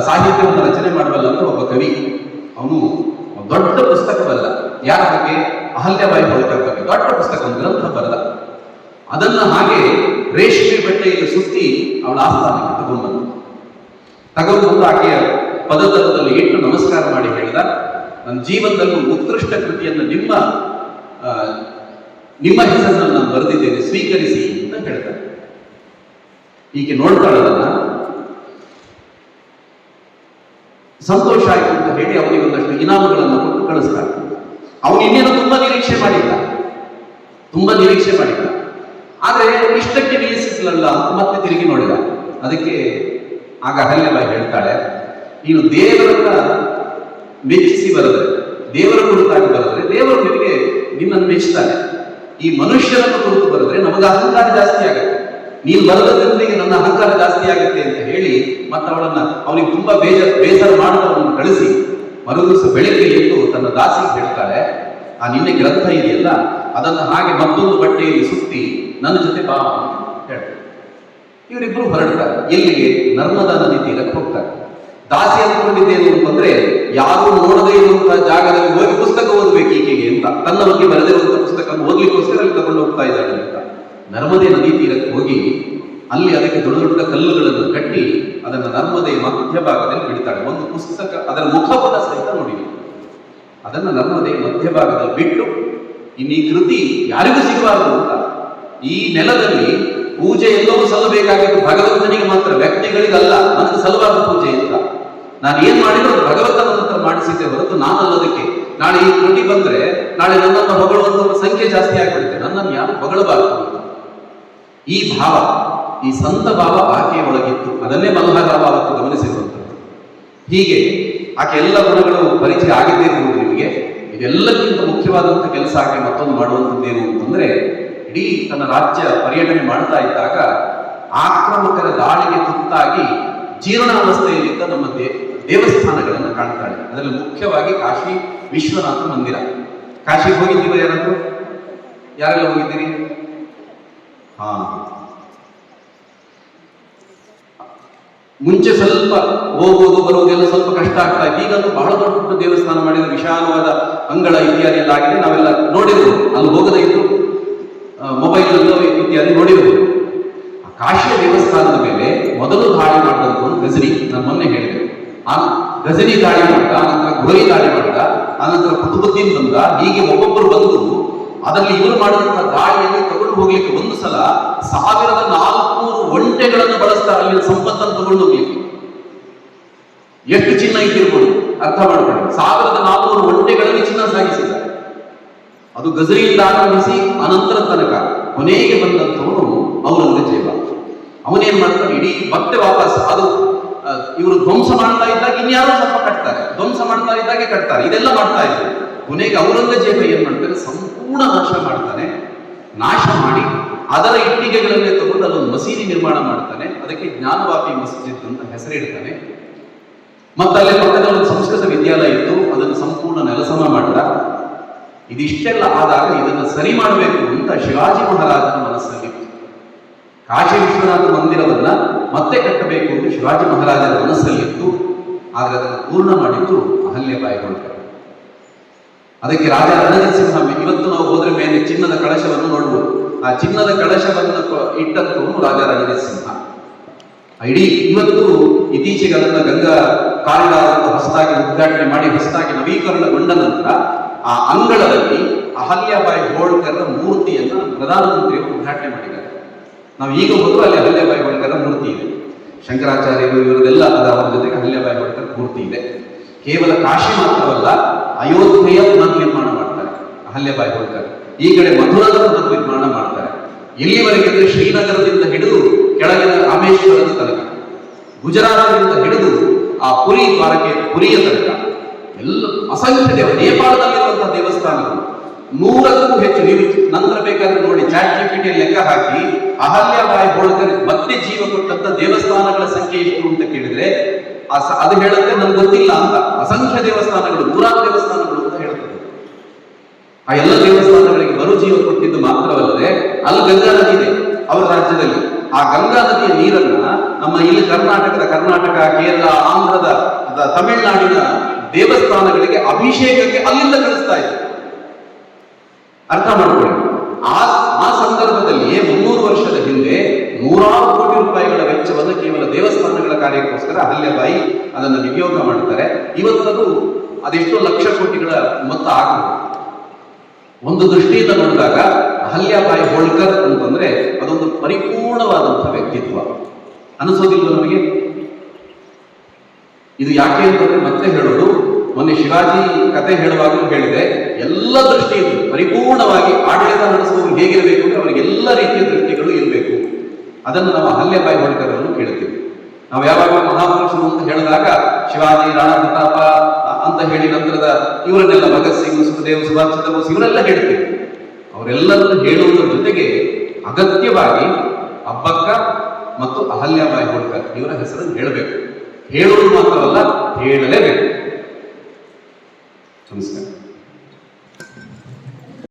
ಸಾಹಿತ್ಯವನ್ನು ರಚನೆ ಮಾಡಬಲ್ಲಂತ ಒಬ್ಬ ಕವಿ. ಅವನು ದೊಡ್ಡ ಪುಸ್ತಕವಲ್ಲ, ಯಾರ ಬಗ್ಗೆ? ಅಹಲ್ಯಾಬಾಯಿ ಹೋಳ್ಕರ್ ಬಗ್ಗೆ ದೊಡ್ಡ ಪುಸ್ತಕ, ಒಂದು ಗ್ರಂಥ ಬರೆದ. ಅದನ್ನ ಹಾಗೆ ರೇಷ್ಮೆ ಬಟ್ಟೆಯಲ್ಲಿ ಸುತ್ತಿ ಅವಳ ಆಸ್ಥಾನಕ್ಕೆ ತಗೊಂಡು ಆಕೆಯ ಪದತಲದಲ್ಲಿ ಇಟ್ಟು ನಮಸ್ಕಾರ ಮಾಡಿ ಹೇಳಿದ, ನನ್ನ ಜೀವನದಲ್ಲೂ ಉತ್ಕೃಷ್ಟ ಕೃತಿಯನ್ನು ನಿಮ್ಮ ಹೆಸರಿನಲ್ಲಿ ನಾನು ಬರೆದಿದ್ದೇನೆ, ಸ್ವೀಕರಿಸಿ ಅಂತ ಹೇಳ್ತಾರೆ. ಹೀಗೆ ನೋಡ್ತಾಳದನ್ನ, ಸಂತೋಷ ಆಯಿತು ಅಂತ ಹೇಳಿ ಅವನಿಗೆ ಒಂದಷ್ಟು ಇನಾಮುಗಳನ್ನು ಕೊಟ್ಟು ಕಳಿಸ್ತಾರೆ. ಅವನು ಇನ್ನೇನು ತುಂಬಾ ನಿರೀಕ್ಷೆ ಮಾಡಿದ್ದ. ಆದ್ರೆ ಇಷ್ಟಕ್ಕೆ ನಿಲ್ಲಿಸಲಿಲ್ಲ ಅಂತ ಮತ್ತೆ ತಿರುಗಿ ನೋಡಿದ. ಅದಕ್ಕೆ ಆಗ ಅಹಲ್ಯಾಬಾಯಿ ಹೇಳ್ತಾಳೆ, ನೀನು ದೇವರನ್ನ ಮೆಚ್ಚಿಸಿ ಬರೆದ್ರೆ, ದೇವರ ಕುರಿತಾಗಿ ಬರೆದ್ರೆ ದೇವರು ನಿನ್ನನ್ನು ಮೆಚ್ಚುತ್ತಾನೆ. ಈ ಮನುಷ್ಯರನ್ನು ಕುರಿತು ಬರೆದ್ರೆ ನಮಗೆ ಅಹಂಕಾರ ಜಾಸ್ತಿ ಆಗುತ್ತೆ. ನೀನು ಬರೆದ್ರಿಂದ ನನ್ನ ಅಹಂಕಾರ ಜಾಸ್ತಿ ಆಗುತ್ತೆ ಅಂತ ಹೇಳಿ ಮತ್ತೆ ಅವನಿಗೆ ತುಂಬಾ ಬೇಸರ ಮಾಡುವವನನ್ನು ಕಳಿಸಿ ಮರುದಿವಸ ಬೆಳಿಗ್ಗೆ ಎದ್ದು ತನ್ನ ದಾಸಿಗೆ ಹೇಳ್ತಾಳೆ, ಆ ನಿನ್ನೆ ಗ್ರಂಥ ಇದೆಯಲ್ಲ ಅದನ್ನು ಹಾಗೆ ಮತ್ತೊಂದು ಬಟ್ಟೆಯಲ್ಲಿ ಸುತ್ತಿ ನನ್ನ ಜೊತೆ ಬಾ ಅಂತ ಹೇಳ್ತಾರೆ. ಇವರಿಬ್ರು ಹೊರಡ್ತಾರೆ. ಎಲ್ಲಿಗೆ? ನರ್ಮದಾ ನದಿ ತೀರಕ್ಕೆ ಹೋಗ್ತಾರೆ. ದಾಸಿ ಅಂದ್ಕೊಂಡಿದ್ದೇನು ಅಂತಂದ್ರೆ ಯಾರು ನೋಡದೇ ಇರುವಂತಹ ಜಾಗದಲ್ಲಿ ಹೋಗಿ ಪುಸ್ತಕ ಓದಬೇಕು ಈಕೆಗೆ ಅಂತ, ತನ್ನ ಬಗ್ಗೆ ಬರೆದಿರುವಂತಹ ಪುಸ್ತಕ ಓದ್ಲಿಕ್ಕೋಸ್ಕರ ಅಲ್ಲಿ ತಗೊಂಡು ಹೋಗ್ತಾ ಇದ್ದಾಳೆ ಅಂತ. ನರ್ಮದೆ ನದಿ ತೀರಕ್ಕೆ ಹೋಗಿ ಅಲ್ಲಿ ಅದಕ್ಕೆ ದೊಡ್ಡ ದೊಡ್ಡ ಕಲ್ಲುಗಳನ್ನು ಕಟ್ಟಿ ಅದನ್ನು ನರ್ಮದೆಯ ಮಧ್ಯಭಾಗದಲ್ಲಿ ಬಿಡ್ತಾಳೆ. ಒಂದು ಪುಸ್ತಕ ಅದರ ಮುಖಪದ ಸಹಿತ ನೋಡಿ, ಅದನ್ನು ನರ್ಮದೆಯ ಮಧ್ಯಭಾಗದಲ್ಲಿ ಬಿಟ್ಟು ಇನ್ನು ಈ ಕೃತಿ ಯಾರಿಗೂ ಸಿಗಬಾರದು ಅಂತ, ಈ ನೆಲದಲ್ಲಿ ಪೂಜೆ ಎಲ್ಲವೂ ಸಲ್ಲಬೇಕಾಗಿದ್ದು ಭಗವಂತನಿಗೆ ಮಾತ್ರ, ವ್ಯಕ್ತಿಗಳಿಗಲ್ಲ. ನನಗೆ ಸಲ್ಲಬಾರದು ಪೂಜೆ ಅಂತ. ನಾನು ಏನ್ ಮಾಡಿದ್ರು ಅದು ಭಗವಂತನ ಹತ್ರ ಮಾಡಿಸಿದ್ದೆ ಹೊರತು ನಾನಲ್ಲದಕ್ಕೆ. ನಾಳೆ ಈ ಕೃತಿ ಬಂದ್ರೆ ನಾಳೆ ನನ್ನನ್ನು ಹೊಗಳುವಂತ ಸಂಖ್ಯೆ ಜಾಸ್ತಿ ಆಗಿಬಿಡುತ್ತೆ, ನನ್ನನ್ನು ಯಾರು ಹೊಗಳಬಾರದು ಅಂತ. ಈ ಭಾವ, ಈ ಸಂತ ಭಾವ ಆಕೆಯ ಒಳಗಿತ್ತು. ಅದನ್ನೇ ಮಲ್ಹಾರರಾವ್ ಅವತ್ತು ಗಮನಿಸಿರುವಂಥದ್ದು. ಹೀಗೆ ಆಕೆ ಎಲ್ಲ ಗುಣಗಳು ಪರಿಚಯ ಆಗಿದ್ದಿರಬಹುದು ನಿಮಗೆ. ಇದೆಲ್ಲಕ್ಕಿಂತ ಮುಖ್ಯವಾದಂಥ ಕೆಲಸ ಆಕೆ ಮತ್ತೊಂದು ಮಾಡುವಂಥದ್ದೇನು ಅಂತಂದ್ರೆ, ಇಡೀ ತನ್ನ ರಾಜ್ಯ ಪರ್ಯಟನೆ ಮಾಡ್ತಾ ಇದ್ದಾಗ ಆಕ್ರಮಕರ ದಾಳಿಗೆ ತುತ್ತಾಗಿ ಜೀರ್ಣಾವಸ್ಥೆಯಲ್ಲಿದ್ದ ನಮ್ಮ ದೇವಸ್ಥಾನಗಳನ್ನು ಕಾಣ್ತಾಳೆ. ಅದರಲ್ಲಿ ಮುಖ್ಯವಾಗಿ ಕಾಶಿ ವಿಶ್ವನಾಥ ಮಂದಿರ. ಕಾಶಿಗೆ ಹೋಗಿದ್ದೀವಿ ಯಾರೆಲ್ಲ ಹೋಗಿದ್ದೀರಿ? ಮುಂಚೆ ಸ್ವಲ್ಪ ಹೋಗುವುದು ಬರುವುದೆಲ್ಲ ಸ್ವಲ್ಪ ಕಷ್ಟ ಆಗ್ತಾ ಇತ್ತು. ಈಗಂತೂ ಬಹಳ ದೊಡ್ಡ ದೇವಸ್ಥಾನ ಮಾಡಿದ, ವಿಶಾಲವಾದ ಅಂಗಳ ಇತ್ಯಾದಿ ಎಲ್ಲ ಆಗಿದೆ. ನಾವೆಲ್ಲ ನೋಡಿದ್ರು, ಅಲ್ಲಿ ಹೋಗದೇ ಇದ್ದು ಮೊಬೈಲ್ ಇತ್ಯಾದಿ ನೋಡಿದ್ರು. ಕಾಶಿಯ ದೇವಸ್ಥಾನದ ಮೇಲೆ ಮೊದಲು ದಾಳಿ ಮಾಡಿದಂಥವನು ಗಜನಿ. ನಾನು ಮೊನ್ನೆ ಹೇಳಿದೆ, ಆ ಗಜನಿ ದಾಳಿ ಮಾಡಿದ, ಆನಂತರ ಘೋರಿ ದಾಳಿ ಮಾಡಿದ, ಆನಂತರ ಕುತುಬುದ್ದೀನ್ ಬಂದ. ಹೀಗೆ ಒಬ್ಬೊಬ್ಬರು ಬಂದು ಅದರಲ್ಲಿ ಇವರು ಮಾಡಿದಂತಹ ದಾಳಿಯನ್ನು ತಗೊಂಡು ಹೋಗ್ಲಿಕ್ಕೆ ಒಂದು ಸಲ 1400 ಒಂಟೆಗಳನ್ನು ಬಳಸ್ತಾರೆ ಅಲ್ಲಿನ ಸಂಪತ್ತನ್ನು ತಗೊಂಡು ಹೋಗ್ಲಿಕ್ಕೆ. ಎಷ್ಟು ಚಿನ್ನ ಇಟ್ಟಿರ್ಬೋದು ಅರ್ಥ ಮಾಡ್ಕೊಳ್ಳಿ. 1400 ಒಂಟೆಗಳಲ್ಲಿ ಚಿನ್ನ ಸಾಗಿಸಿದ್ದಾರೆ. ಅದು ಗಜನಿಯಿಂದ ಆರಂಭಿಸಿ ಅನಂತರ ತನಕ ಕೊನೆಗೆ ಬಂದಂಥವನು ಔರಂಗಜೇಬ. ಅವನೇನ್ ಮಾಡ್ತಾನೆ, ಇಡೀ ಮತ್ತೆ ವಾಪಸ್ ಅದು ಇವರು ಧ್ವಂಸ ಮಾಡ್ತಾ ಇದ್ದಾಗ ಇನ್ಯಾರೋ ಸ್ವಲ್ಪ ಕಟ್ತಾರೆ, ಧ್ವಂಸ ಮಾಡ್ತಾ ಇದ್ದಾಗೆ ಕಟ್ತಾರೆ, ಇದೆಲ್ಲ ಮಾಡ್ತಾ ಇದ್ರು. ಕೊನೆಗೆ ಔರಂಗಜೇಬ ಏನ್ ಮಾಡ್ತಾನೆ, ಸಂಪೂರ್ಣ ನಾಶ ಮಾಡ್ತಾನೆ. ನಾಶ ಮಾಡಿ ಅದರ ಇಟ್ಟಿಗೆಗಳನ್ನೇ ತಗೊಂಡು ಅಲ್ಲೊಂದು ಮಸೀದಿ ನಿರ್ಮಾಣ ಮಾಡ್ತಾನೆ. ಅದಕ್ಕೆ ಜ್ಞಾನವಾಪಿ ಮಸ್ಜಿದ್ ಅಂತ ಹೆಸರಿಡ್ತಾನೆ. ಮತ್ತಲ್ಲೇ ಪಕ್ಕದಲ್ಲಿ ಒಂದು ಸಂಸ್ಕೃತ ವಿದ್ಯಾಲಯ ಇತ್ತು, ಅದನ್ನು ಸಂಪೂರ್ಣ ನೆಲಸಮ ಮಾಡಿದ. ಇದಿಷ್ಟೆಲ್ಲ ಆದಾಗ ಇದನ್ನು ಸರಿ ಮಾಡಬೇಕು ಅಂತ ಶಿವಾಜಿ ಮಹಾರಾಜನ ಮನಸ್ಸಲ್ಲಿತ್ತು. ಕಾಶಿ ವಿಶ್ವನಾಥ ಮಂದಿರವನ್ನ ಮತ್ತೆ ಕಟ್ಟಬೇಕು ಅಂತ ಶಿವಾಜಿ ಮಹಾರಾಜರ ಮನಸ್ಸಲ್ಲಿತ್ತು. ಆದ್ರೆ ಅದನ್ನು ಪೂರ್ಣ ಮಾಡಿದ್ದು ಅಹಲ್ಯಾಬಾಯಿ ಹೋಳ್ಕರ್. ಅದಕ್ಕೆ ರಾಜ ರಣಜಿತ್ ಸಿಂಹ, ಇವತ್ತು ನಾವು ಹೋದ್ರೆ ಮೇಲೆ ಚಿನ್ನದ ಕಳಶವನ್ನು ನೋಡ್ಬೋದು. ಆ ಚಿನ್ನದ ಕಳಶವನ್ನು ಇಟ್ಟಂತವನು ರಾಜ ರಣಜಿತ್ ಸಿಂಹ. ಇಡೀ ಇವತ್ತು ಇತ್ತೀಚೆಗೆ ಅದನ್ನ ಗಂಗಾ ಕಾರಿಡಾರ್ ಅನ್ನು ಹೊಸದಾಗಿ ಉದ್ಘಾಟನೆ ಮಾಡಿ ಹೊಸದಾಗಿ ನವೀಕರಣಗೊಂಡ ನಂತರ ಆ ಅಂಗಳದಲ್ಲಿ ಅಹಲ್ಯಾಬಾಯಿ ಹೋಳ್ಕರ್ ಮೂರ್ತಿಯನ್ನ ಪ್ರಧಾನಮಂತ್ರಿಯವರು ಉದ್ಘಾಟನೆ ಮಾಡಿದ್ದಾರೆ. ನಾವು ಈಗ ಹೋದ್ರು ಅಲ್ಲಿ ಅಹಲ್ಯಾಬಾಯಿ ಹೋಳ್ಕರ ಮೂರ್ತಿ ಇದೆ. ಶಂಕರಾಚಾರ್ಯರು ಇವರದೆಲ್ಲ ಅದ, ಅವರ ಜೊತೆಗೆ ಅಹಲ್ಯಾಬಾಯಿ ಹೋಳ್ಕರ ಮೂರ್ತಿ ಇದೆ. ಕೇವಲ ಕಾಶಿ ಮಾತ್ರವಲ್ಲ, ಅಯೋಧ್ಯೆಯ ಪುನರ್ನಿರ್ಮಾಣ ಮಾಡ್ತಾರೆ ಅಹಲ್ಯಾಬಾಯಿ ಹೋಳ್ಕರ್. ಈ ಕಡೆ ಮಧುರದ ಪುನರ್ನಿರ್ಮಾಣ ಮಾಡ್ತಾರೆ. ಎಲ್ಲಿವರೆಗೆ ಅಂದ್ರೆ ಶ್ರೀನಗರದಿಂದ ಹಿಡಿದು ಕೆಳಗಿನ ರಾಮೇಶ್ವರದ ತನಕ, ಗುಜರಾತ್ನಿಂದ ಹಿಡಿದು ಆ ಪುರಿಯ ತನಕ ಎಲ್ಲ ಅಸಂಖ್ಯ ನೇಪಾಳದಲ್ಲಿರುವಂತಹ ದೇವಸ್ಥಾನಗಳು 100ಕ್ಕೂ ಹೆಚ್ಚು. ನೀವು ನಂತರ ಬೇಕಾದ್ರೆ ನೋಡಿ, ChatGPT ಲೆಕ್ಕ ಹಾಕಿ ಅಹಲ್ಯಾಬಾಯಿ ಹೋಳ್ಕರ್ ಮತ್ತೆ ಜೀವ ಕೊಟ್ಟಂತ ದೇವಸ್ಥಾನಗಳ ಸಂಖ್ಯೆ ಎಷ್ಟು ಅಂತ ಕೇಳಿದ್ರೆ ಅದು ಹೇಳುತ್ತೆ ನನ್ಗೆ ಗೊತ್ತಿಲ್ಲ ಅಂತ. ಅಸಂಖ್ಯ ದೇವಸ್ಥಾನಗಳು, 100 ದೇವಸ್ಥಾನಗಳು ಅಂತ ಹೇಳ್ತದೆ. ಆ ಎಲ್ಲ ದೇವಸ್ಥಾನಗಳಿಗೆ ಮರುಜೀವ ಕೊಟ್ಟಿದ್ದು ಮಾತ್ರವಲ್ಲದೆ, ಅಲ್ಲಿ ಗಂಗಾ ನದಿ ಇದೆ ಅವರ ರಾಜ್ಯದಲ್ಲಿ. ಆ ಗಂಗಾ ನದಿಯ ನೀರನ್ನ ನಮ್ಮ ಇಲ್ಲಿ ಕರ್ನಾಟಕ, ಕೇರಳ, ಆಂಧ್ರದ, ತಮಿಳುನಾಡಿನ ದೇವಸ್ಥಾನಗಳಿಗೆ ಅಭಿಷೇಕಕ್ಕೆ ಅಲ್ಲಿಂದ ಕಳಿಸ್ತಾ ಇದೆ. ಅರ್ಥ ಮಾಡ್ಕೊಳ್ಳಿ. ಆ ಸಂದರ್ಭದಲ್ಲಿಯೇ 300 ವರ್ಷದ ಹಿಂದೆ 100 ಕೋಟಿ ರೂಪಾಯಿಗಳ ವೆಚ್ಚವನ್ನು ಕೇವಲ ದೇವಸ್ಥಾನಗಳ ಕಾರ್ಯಕ್ಕೋಸ್ಕರ ಅಹಲ್ಯಾಬಾಯಿ ಅದನ್ನು ವಿನಿಯೋಗ ಮಾಡ್ತಾರೆ. ಇವತ್ತದು ಅದೆಷ್ಟೋ ಲಕ್ಷ ಕೋಟಿಗಳ ಮೊತ್ತ ಆಗಬಹುದು. ಒಂದು ದೃಷ್ಟಿಯಿಂದ ನೋಡಿದಾಗ ಅಹಲ್ಯಾಬಾಯಿ ಹೋಳ್ಕರ್ ಅಂತಂದ್ರೆ ಅದೊಂದು ಪರಿಪೂರ್ಣವಾದಂತಹ ವ್ಯಕ್ತಿತ್ವ ಅನಿಸೋದಿಲ್ಲ ನಮಗೆ? ಇದು ಯಾಕೆ ಅಂತಂದ್ರೆ ಮತ್ತೆ ಹೇಳೋದು, ಮೊನ್ನೆ ಶಿವಾಜಿ ಕತೆ ಹೇಳುವಾಗಲೂ ಹೇಳಿದೆ, ಎಲ್ಲ ದೃಷ್ಟಿಯಿಂದ ಪರಿಪೂರ್ಣವಾಗಿ ಆಡಳಿತ ನಡೆಸುವವರು ಹೇಗಿರಬೇಕು ಅಂದ್ರೆ ಅವರಿಗೆ ಎಲ್ಲ ರೀತಿಯ ದೃಷ್ಟಿಗಳು ಇರಬೇಕು. ಅದನ್ನು ನಾವು ಅಹಲ್ಯಾಬಾಯಿ ಹೋಳ್ಕರ್ ಅನ್ನು ಕೇಳ್ತೀವಿ. ನಾವು ಯಾವಾಗ ಮಹಾಪುರುಷರು ಅಂತ ಹೇಳಿದಾಗ ಶಿವಾಜಿ, ರಾಣಾ ಪ್ರತಾಪ ಅಂತ ಹೇಳಿ ನಂತರದ ಇವರನ್ನೆಲ್ಲ ಭಗತ್ ಸಿಂಗ್, ಸುಖದೇವ್, ಸುಭಾಷ್ ಚಂದ್ರ ಬೋಸ್ ಇವರೆಲ್ಲ ಹೇಳ್ತೀವಿ. ಅವರೆಲ್ಲರನ್ನು ಹೇಳುವುದರ ಜೊತೆಗೆ ಅಗತ್ಯವಾಗಿ ಅಬ್ಬಕ್ಕ ಮತ್ತು ಅಹಲ್ಯಾಬಾಯಿ ಹೋಳ್ಕರ್ ಇವರ ಹೆಸರನ್ನು ಹೇಳಬೇಕು. ಹೇಳುವುದು ಮಾತ್ರವಲ್ಲ, ಹೇಳಲೇಬೇಕು. ನಮಸ್ಕಾರ.